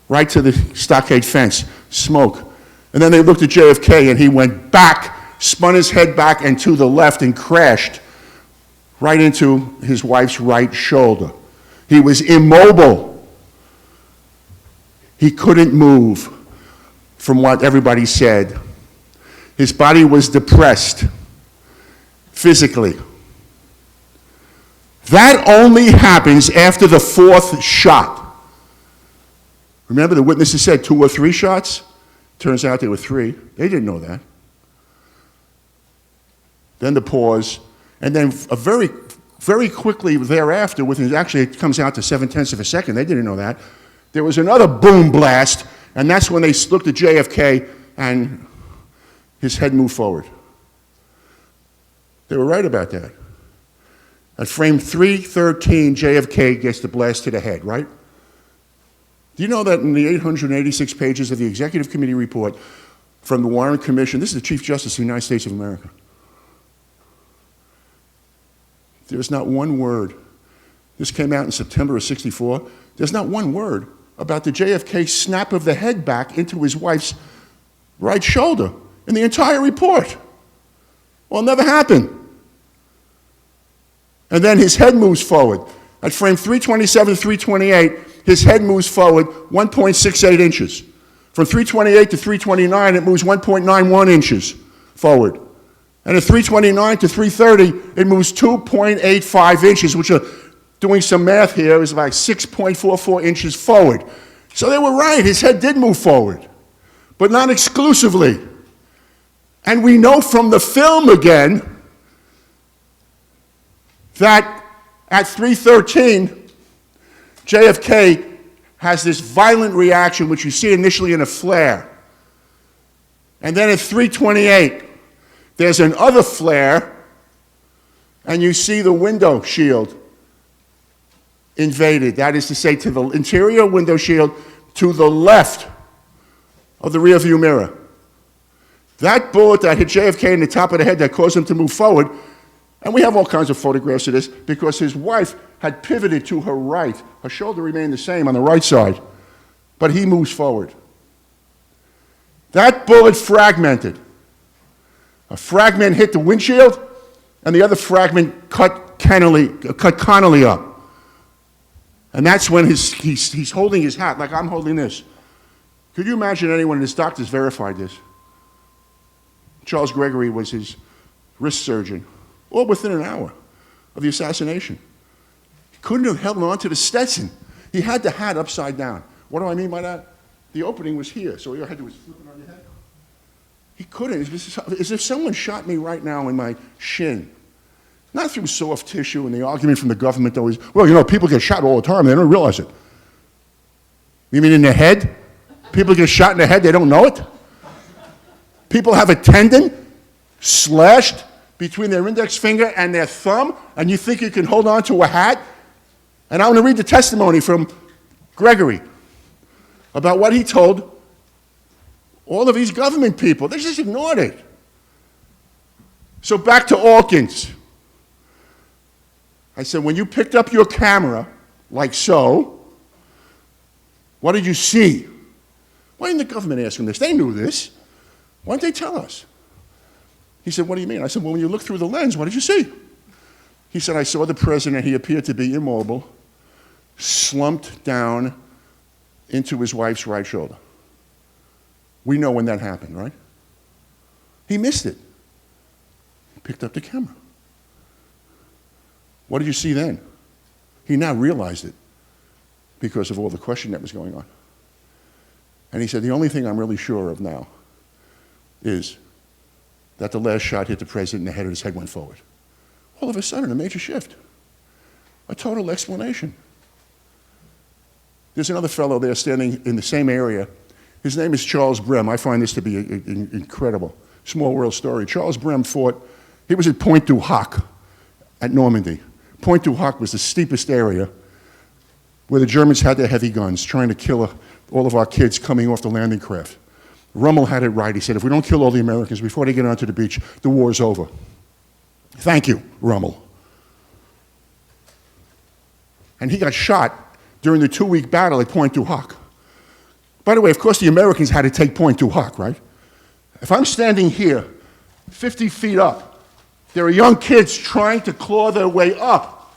Speaker 2: right to the stockade fence, smoke. And then they looked at JFK and he went back, spun his head back and to the left and crashed right into his wife's right shoulder. He was immobile. He couldn't move, from what everybody said. His body was depressed, physically. That only happens after the 4th shot. Remember, the witnesses said 2 or 3 shots? Turns out there were 3. They didn't know that. Then the pause, and then very, very quickly thereafter, actually it comes out to 0.7 of a second, they didn't know that, there was another boom blast, and that's when they looked at JFK and his head moved forward. They were right about that. At frame 313, JFK gets the blast to the head, right? Do you know that in the 886 pages of the Executive Committee report from the Warren Commission, this is the Chief Justice of the United States of America, there's not one word. This came out in September of '64. There's not one word about the JFK snap of the head back into his wife's right shoulder in the entire report. Well, it never happened. And then his head moves forward. At frame 327, 328, his head moves forward 1.68 inches. From 328 to 329, it moves 1.91 inches forward. And at 329 to 330, it moves 2.85 inches, which are, doing some math here, is like 6.44 inches forward. So they were right, his head did move forward, but not exclusively. And we know from the film again that at 313, JFK has this violent reaction, which you see initially in a flare. And then at 328, there's another flare, and you see the window shield invaded. That is to say, to the interior window shield to the left of the rear view mirror. That bullet that hit JFK in the top of the head that caused him to move forward, and we have all kinds of photographs of this, because his wife had pivoted to her right. Her shoulder remained the same on the right side, but he moves forward. That bullet fragmented. A fragment hit the windshield, and the other fragment cut Connolly up. And that's when he's holding his hat, like I'm holding this. Could you imagine anyone, his doctors verified this? Charles Gregory was his wrist surgeon, all within an hour of the assassination. He couldn't have held on to the Stetson. He had the hat upside down. What do I mean by that? The opening was here, so all you had to do was flip it on your head. He couldn't. It's as if someone shot me right now in my shin. Not through soft tissue, and the argument from the government always, well, you know, people get shot all the time, they don't realize it. You mean in the head? People get shot in the head, they don't know it? People have a tendon slashed between their index finger and their thumb, and you think you can hold on to a hat? And I want to read the testimony from Gregory about what he told all of these government people. They just ignored it. So back to Alkins. I said, when you picked up your camera, like so, what did you see? Why didn't the government ask him this? They knew this. Why didn't they tell us? He said, what do you mean? I said, well, when you look through the lens, what did you see? He said, I saw the president. He appeared to be immobile, slumped down into his wife's right shoulder. We know when that happened, right? He missed it. He picked up the camera. What did you see then? He now realized it because of all the question that was going on. And he said, the only thing I'm really sure of now is that the last shot hit the president and the head of his head went forward. All of a sudden, a major shift. A total explanation. There's another fellow there standing in the same area. His name is Charles Brem. I find this to be incredible. Small world story. Charles Brem fought, he was at Pointe du Hoc at Normandy. Pointe du Hoc was the steepest area where the Germans had their heavy guns trying to kill all of our kids coming off the landing craft. Rommel had it right. He said, if we don't kill all the Americans before they get onto the beach, the war's over. Thank you, Rommel. And he got shot during the 2-week battle at Pointe du Hoc. By the way, of course, the Americans had to take Pointe du Hoc, right? If I'm standing here, 50 feet up, there are young kids trying to claw their way up.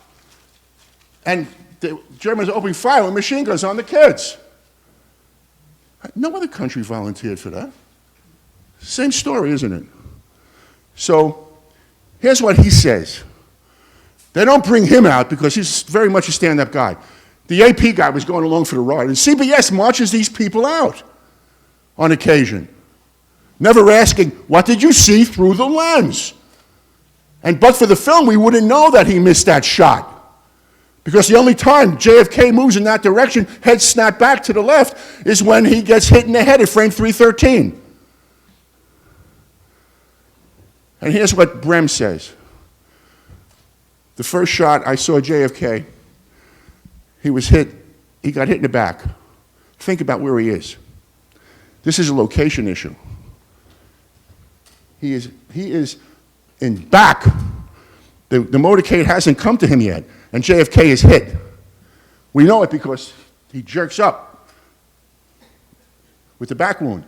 Speaker 2: And the Germans are opening fire with machine guns on the kids. No other country volunteered for that. Same story, isn't it? So here's what he says. They don't bring him out because he's very much a stand-up guy. The AP guy was going along for the ride, and CBS marches these people out on occasion, never asking, what did you see through the lens? And but for the film, we wouldn't know that he missed that shot. Because the only time JFK moves in that direction, head snap back to the left, is when he gets hit in the head at frame 313. And here's what Brem says. The first shot, I saw JFK. He was hit, he got hit in the back. Think about where he is. This is a location issue. He is in back. The motorcade hasn't come to him yet, and JFK is hit. We know it because he jerks up with the back wound.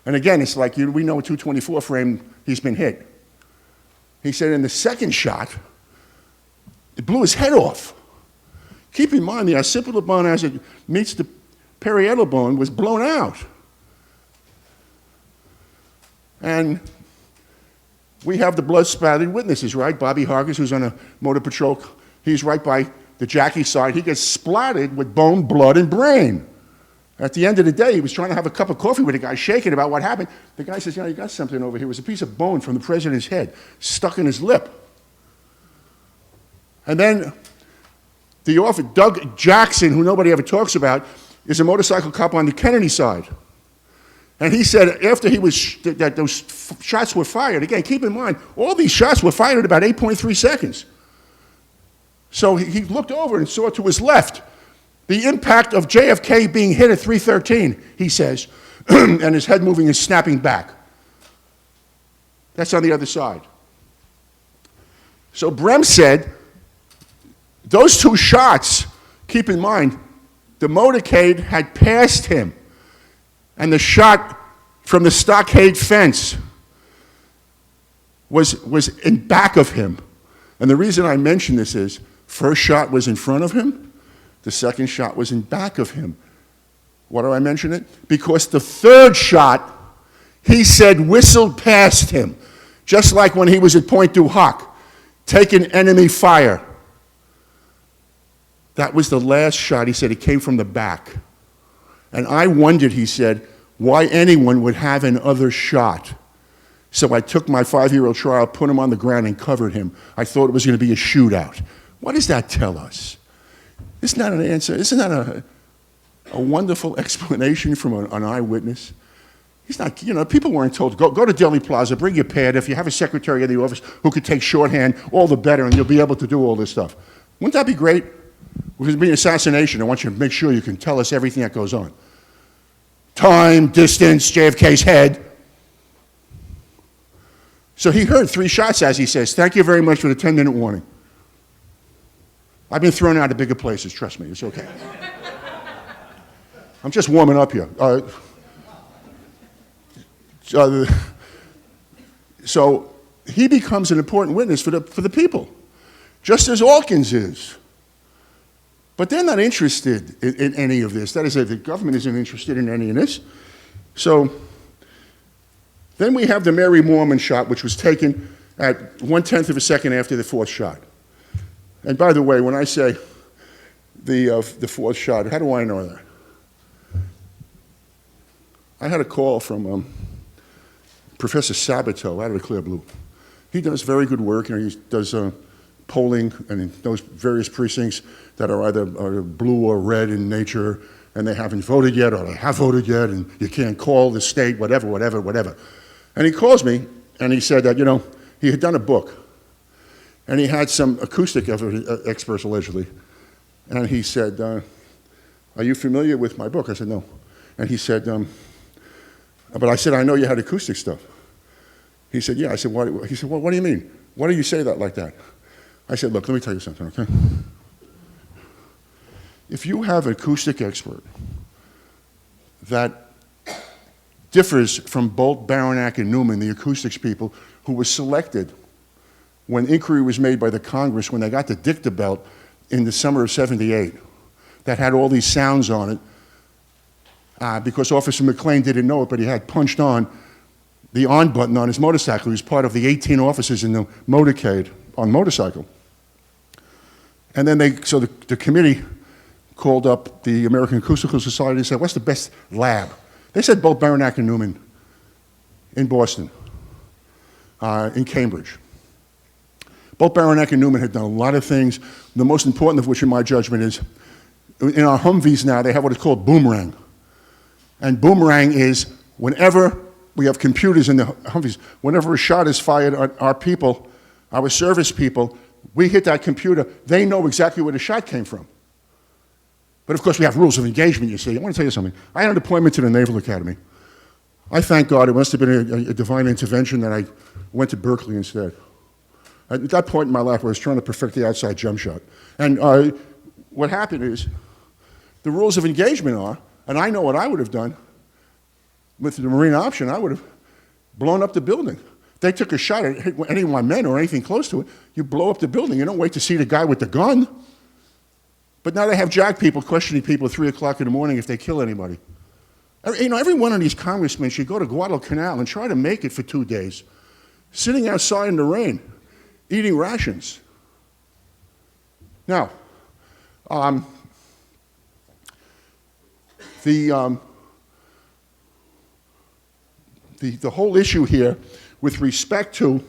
Speaker 2: And again, it's like we know a 224 frame, he's been hit. He said in the second shot, it blew his head off. Keep in mind, the occipital bone as it meets the parietal bone was blown out. And we have the blood-spattered witnesses, right? Bobby Hargis, who's on a motor patrol, he's right by the Jackie side. He gets splattered with bone, blood, and brain. At the end of the day, he was trying to have a cup of coffee with a guy, shaking about what happened. The guy says, you got something over here. It was a piece of bone from the president's head stuck in his lip. And then the officer, Doug Jackson, who nobody ever talks about, is a motorcycle cop on the Kennedy side. And he said after that those shots were fired, again, keep in mind, all these shots were fired at about 8.3 seconds. So he looked over and saw to his left the impact of JFK being hit at 313, he says, and his head moving and snapping back. That's on the other side. So Brem said, those two shots, keep in mind, the motorcade had passed him, and the shot from the stockade fence was in back of him. And the reason I mention this is, first shot was in front of him, the second shot was in back of him. Why do I mention it? Because the third shot, he said, whistled past him, just like when he was at Pointe du Hoc, taking enemy fire. That was the last shot. He said it came from the back. And I wondered, he said, why anyone would have another shot. So I took my 5-year-old child, put him on the ground, and covered him. I thought it was going to be a shootout. What does that tell us? Isn't that an answer? Isn't that a wonderful explanation from an eyewitness? He's not, people weren't told, go to Dealey Plaza, bring your pad. If you have a secretary of the office who could take shorthand, all the better, and you'll be able to do all this stuff. Wouldn't that be great? Because it'd be an assassination. I want you to make sure you can tell us everything that goes on. Time, distance, JFK's head. So he heard 3 shots, as he says. Thank you very much for the 10-minute warning. I've been thrown out of bigger places, trust me, it's okay. I'm just warming up here. So he becomes an important witness for the people, just as Hawkins is. But they're not interested in any of this. That is, the government isn't interested in any of this. So then we have the Mary Mormon shot, which was taken at 1/10 of a second after the 4th shot. And by the way, when I say the 4th shot, how do I know that? I had a call from Professor Sabato out of the Clear Blue. He does very good work, and he does polling and those various precincts that are either blue or red in nature, and they haven't voted yet, or they have voted yet, and you can't call the state, whatever. And he calls me, and he said that, he had done a book. And he had some acoustic experts, allegedly. And he said, are you familiar with my book? I said, no. And he said, but I said, I know you had acoustic stuff. He said, yeah. I said, what? He said, well, what do you mean? Why do you say that like that? I said, look, let me tell you something, okay? If you have an acoustic expert that differs from Bolt, Baranek, and Newman, the acoustics people, who were selected when inquiry was made by the Congress when they got the dicta belt in the summer of '78, that had all these sounds on it, because Officer McLean didn't know it, but he had punched on the on button on his motorcycle. He was part of the 18 officers in the motorcade on motorcycle. And then so the committee called up the American Acoustical Society and said, what's the best lab? They said Bolt, Baranek, and Newman in Boston, in Cambridge. Both Baranek and Newman had done a lot of things, the most important of which, in my judgment, is in our Humvees now, they have what is called boomerang. And boomerang is whenever we have computers in the Humvees, whenever a shot is fired at our people, our service people, we hit that computer, they know exactly where the shot came from. But of course, we have rules of engagement, you see. I want to tell you something. I had an appointment to the Naval Academy. I thank God, it must have been a divine intervention that I went to Berkeley instead. At that point in my life, I was trying to perfect the outside jump shot. And what happened is, the rules of engagement are, and I know what I would have done with the Marine option, I would have blown up the building. If they took a shot at any of my men or anything close to it, you blow up the building. You don't wait to see the guy with the gun. But now they have JAG people questioning people at 3 o'clock in the morning if they kill anybody. You know, every one of these congressmen should go to Guadalcanal and try to make it for 2 days, sitting outside in the rain, eating rations. Now, the whole issue here with respect to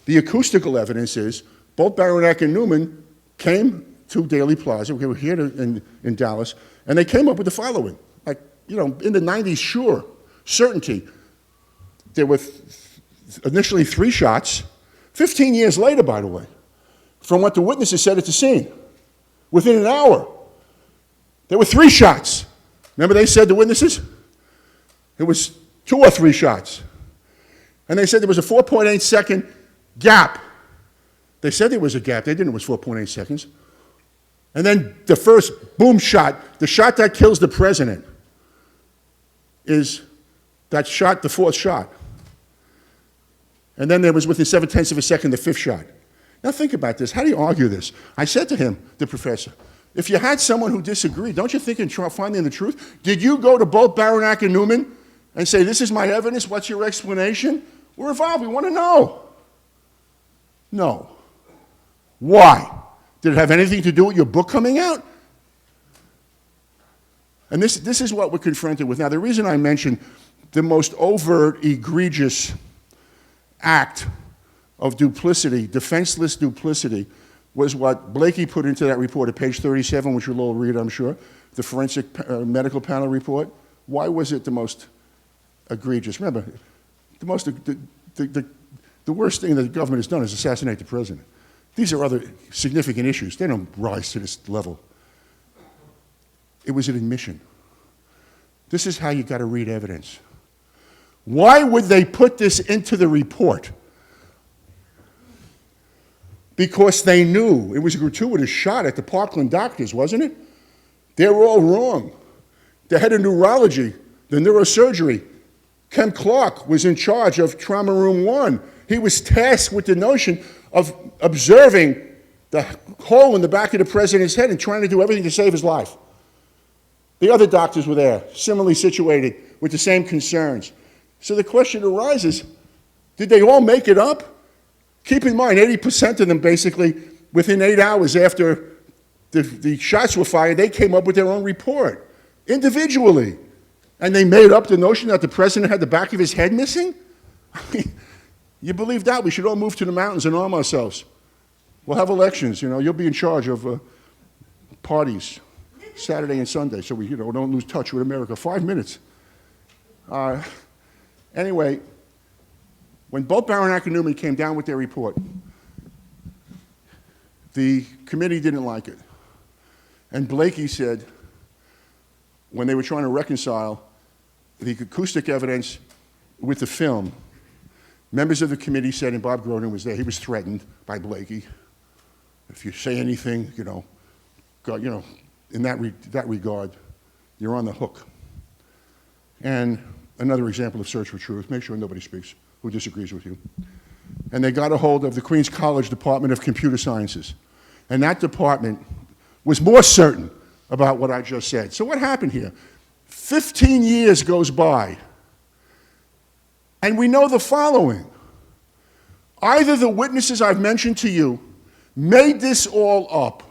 Speaker 2: the acoustical evidence is both Baranek and Newman came to Daley Plaza. We were here in Dallas, and they came up with the following. Like, you know, in the 90s, sure, certainty. There were initially 3 shots. 15 years later, by the way, from what the witnesses said at the scene, within an hour, there were 3 shots. Remember they said, the witnesses? It was 2 or 3 shots. And they said there was a 4.8 second gap. They said there was a gap. They didn't know it was 4.8 seconds. And then the first boom shot, the shot that kills the president, is that shot, the 4th shot. And then there was within 7/10 of a second, the 5th shot. Now think about this. How do you argue this? I said to him, the professor, if you had someone who disagreed, don't you think in finding the truth, did you go to both Baranek and Newman and say, this is my evidence, what's your explanation? We're involved, we want to know. No. Why? Did it have anything to do with your book coming out? And this is what we're confronted with. Now, the reason I mentioned the most overt, egregious act of duplicity, defenseless duplicity, was what Blakey put into that report at page 37, which you'll all read, I'm sure, the forensic medical panel report. Why was it the most egregious? Remember, the worst thing that the government has done is assassinate the president. These are other significant issues. They don't rise to this level. It was an admission. This is how you got to read evidence. Why would they put this into the report? Because they knew it was a gratuitous shot at the Parkland doctors, wasn't it? They were all wrong. The head of neurology, the neurosurgery, Ken Clark was in charge of Trauma Room 1. He was tasked with the notion of observing the hole in the back of the president's head and trying to do everything to save his life. The other doctors were there, similarly situated, with the same concerns. So the question arises, did they all make it up? Keep in mind, 80% of them basically, within 8 hours after the shots were fired, they came up with their own report, individually. And they made up the notion that the president had the back of his head missing? I mean, you believe that? We should all move to the mountains and arm ourselves. We'll have elections, you know, you'll be in charge of parties, Saturday and Sunday, so we, you know, don't lose touch with America. 5 minutes. Anyway, when both Baranek and Newman came down with their report, The committee didn't like it. And Blakey said, when they were trying to reconcile the acoustic evidence with the film, members of the committee said, and Bob Groden was there, he was threatened by Blakey. If you say anything, in that regard, you're on the hook. And another example of search for truth, make sure nobody speaks who disagrees with you. And they got a hold of the Queens College Department of Computer Sciences. And that department was more certain about what I just said. So what happened here? 15 years goes by, and we know the following. Either the witnesses I've mentioned to you made this all up.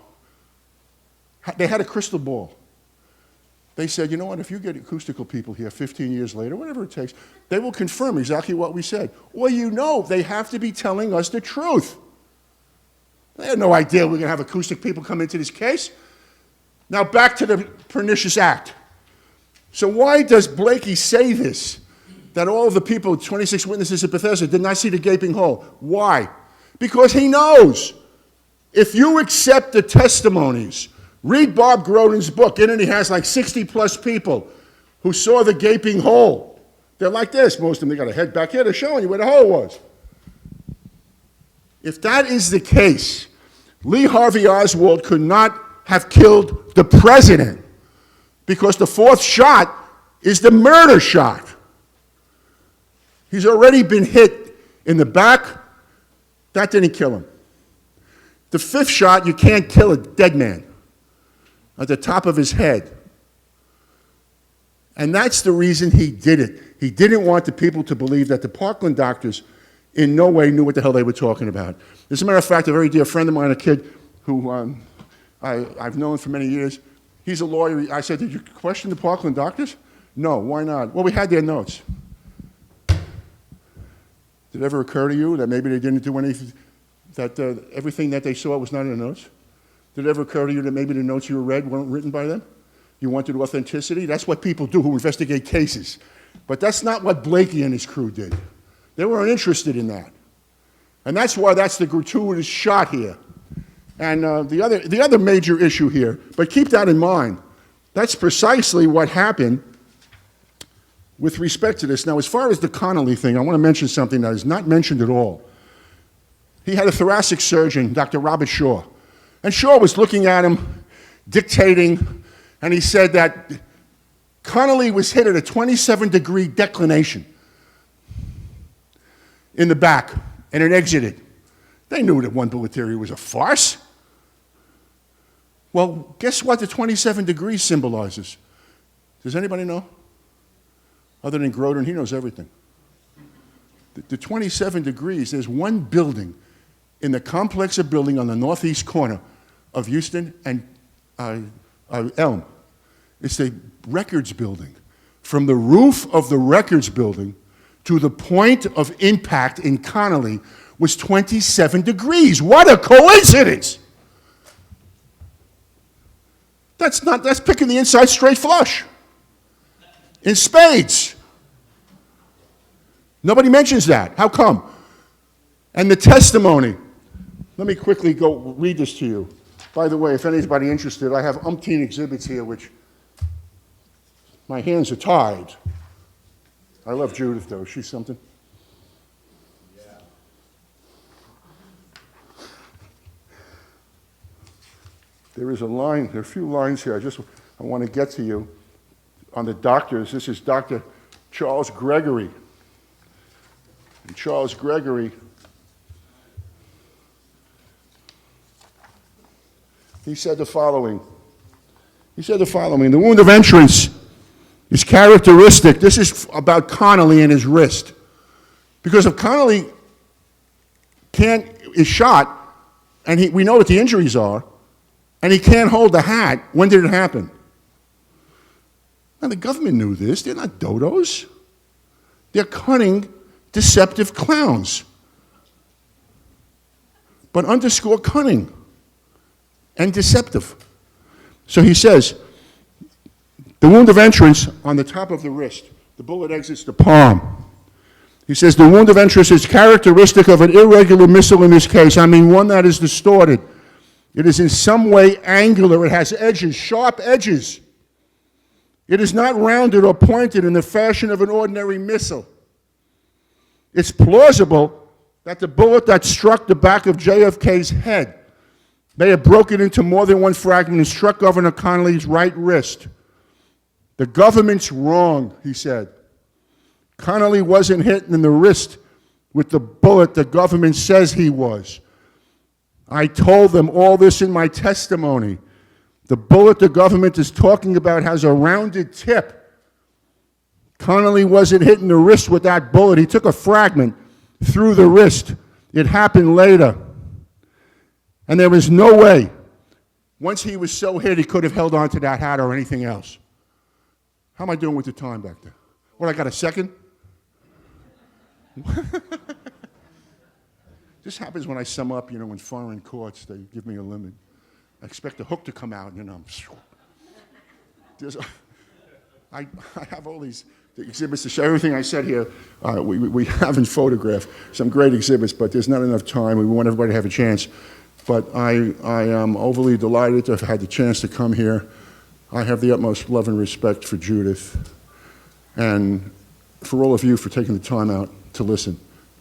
Speaker 2: They had a crystal ball. They said, you know what, if you get acoustical people here 15 years later, whatever it takes, they will confirm exactly what we said. Or they have to be telling us the truth. They had no idea we're going to have acoustic people come into this case. Now back to the pernicious act. So why does Blakey say this? That all of the people, 26 witnesses at Bethesda, did not see the gaping hole. Why? Because he knows if you accept the testimonies, read Bob Groden's book, and he has like 60 plus people who saw the gaping hole. They're like this, most of them, they got a head back here, they're showing you where the hole was. If that is the case, Lee Harvey Oswald could not have killed the president because the fourth shot is the murder shot. He's already been hit in the back. That didn't kill him. The fifth shot, you can't kill a dead man at the top of his head. And that's the reason he did it. He didn't want the people to believe that the Parkland doctors in no way knew what the hell they were talking about. As a matter of fact, a very dear friend of mine, a kid who I've known for many years, he's a lawyer. I said, did you question the Parkland doctors? No, why not? Well, we had their notes. Did it ever occur to you that maybe they didn't do anything, that everything that they saw was not in the notes? Did it ever occur to you that maybe the notes you read weren't written by them? You wanted authenticity? That's what people do who investigate cases. But that's not what Blakey and his crew did. They weren't interested in that. And that's why that's the gratuitous shot here. And the other major issue here, but keep that in mind, that's precisely what happened with respect to this. Now, as far as the Connolly thing, I want to mention something that is not mentioned at all. He had a thoracic surgeon, Dr. Robert Shaw. And Shaw was looking at him, dictating, and he said that Connolly was hit at a 27-degree declination in the back, and it exited. They knew that one bullet theory was a farce. Well, guess what the 27 degrees symbolizes? Does anybody know? Other than Groden, he knows everything. The 27 degrees, there's one building in the complex of building on the northeast corner of Houston and Elm. It's the records building. From the roof of the records building to the point of impact in Connolly was 27 degrees. What a coincidence! That's picking the inside straight flush. In spades. Nobody mentions that. How come? And the testimony. Let me quickly go read this to you. By the way, if anybody's interested, I have umpteen exhibits here which my hands are tied. I love Judith, though. She's something. Yeah. There is a line, there are a few lines here I want to get to you on the doctors. This is Dr. Charles Gregory. And Charles Gregory, he said the following. The wound of entrance is characteristic. This is about Connolly and his wrist. Because if Connolly is shot, and we know what the injuries are, and he can't hold the hat, when did it happen? Now, the government knew this. They're not dodos. They're cunning, deceptive clowns. But underscore cunning and deceptive. So he says, the wound of entrance on the top of the wrist, the bullet exits the palm. He says the wound of entrance is characteristic of an irregular missile in this case. I mean, one that is distorted. It is in some way angular. It has edges, sharp edges. It is not rounded or pointed in the fashion of an ordinary missile. It's plausible that the bullet that struck the back of JFK's head may have broken into more than one fragment and struck Governor Connolly's right wrist. The government's wrong, he said. Connolly wasn't hit in the wrist with the bullet the government says he was. I told them all this in my testimony. The bullet the government is talking about has a rounded tip. Connolly wasn't hit in the wrist with that bullet. He took a fragment through the wrist. It happened later. And there was no way, once he was so hit, he could have held on to that hat or anything else. How am I doing with the time back there? What, I got a second? This happens when I sum up, in foreign courts, they give me a limit. I expect the hook to come out, I have all these exhibits to show everything I said here. We have in photograph some great exhibits, but there's not enough time. We want everybody to have a chance. But I am overly delighted to have had the chance to come here. I have the utmost love and respect for Judith and for all of you for taking the time out to listen.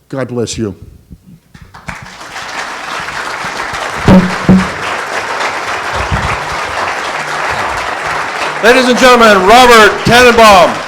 Speaker 2: God bless you.
Speaker 1: Ladies and gentlemen, Robert Tannenbaum.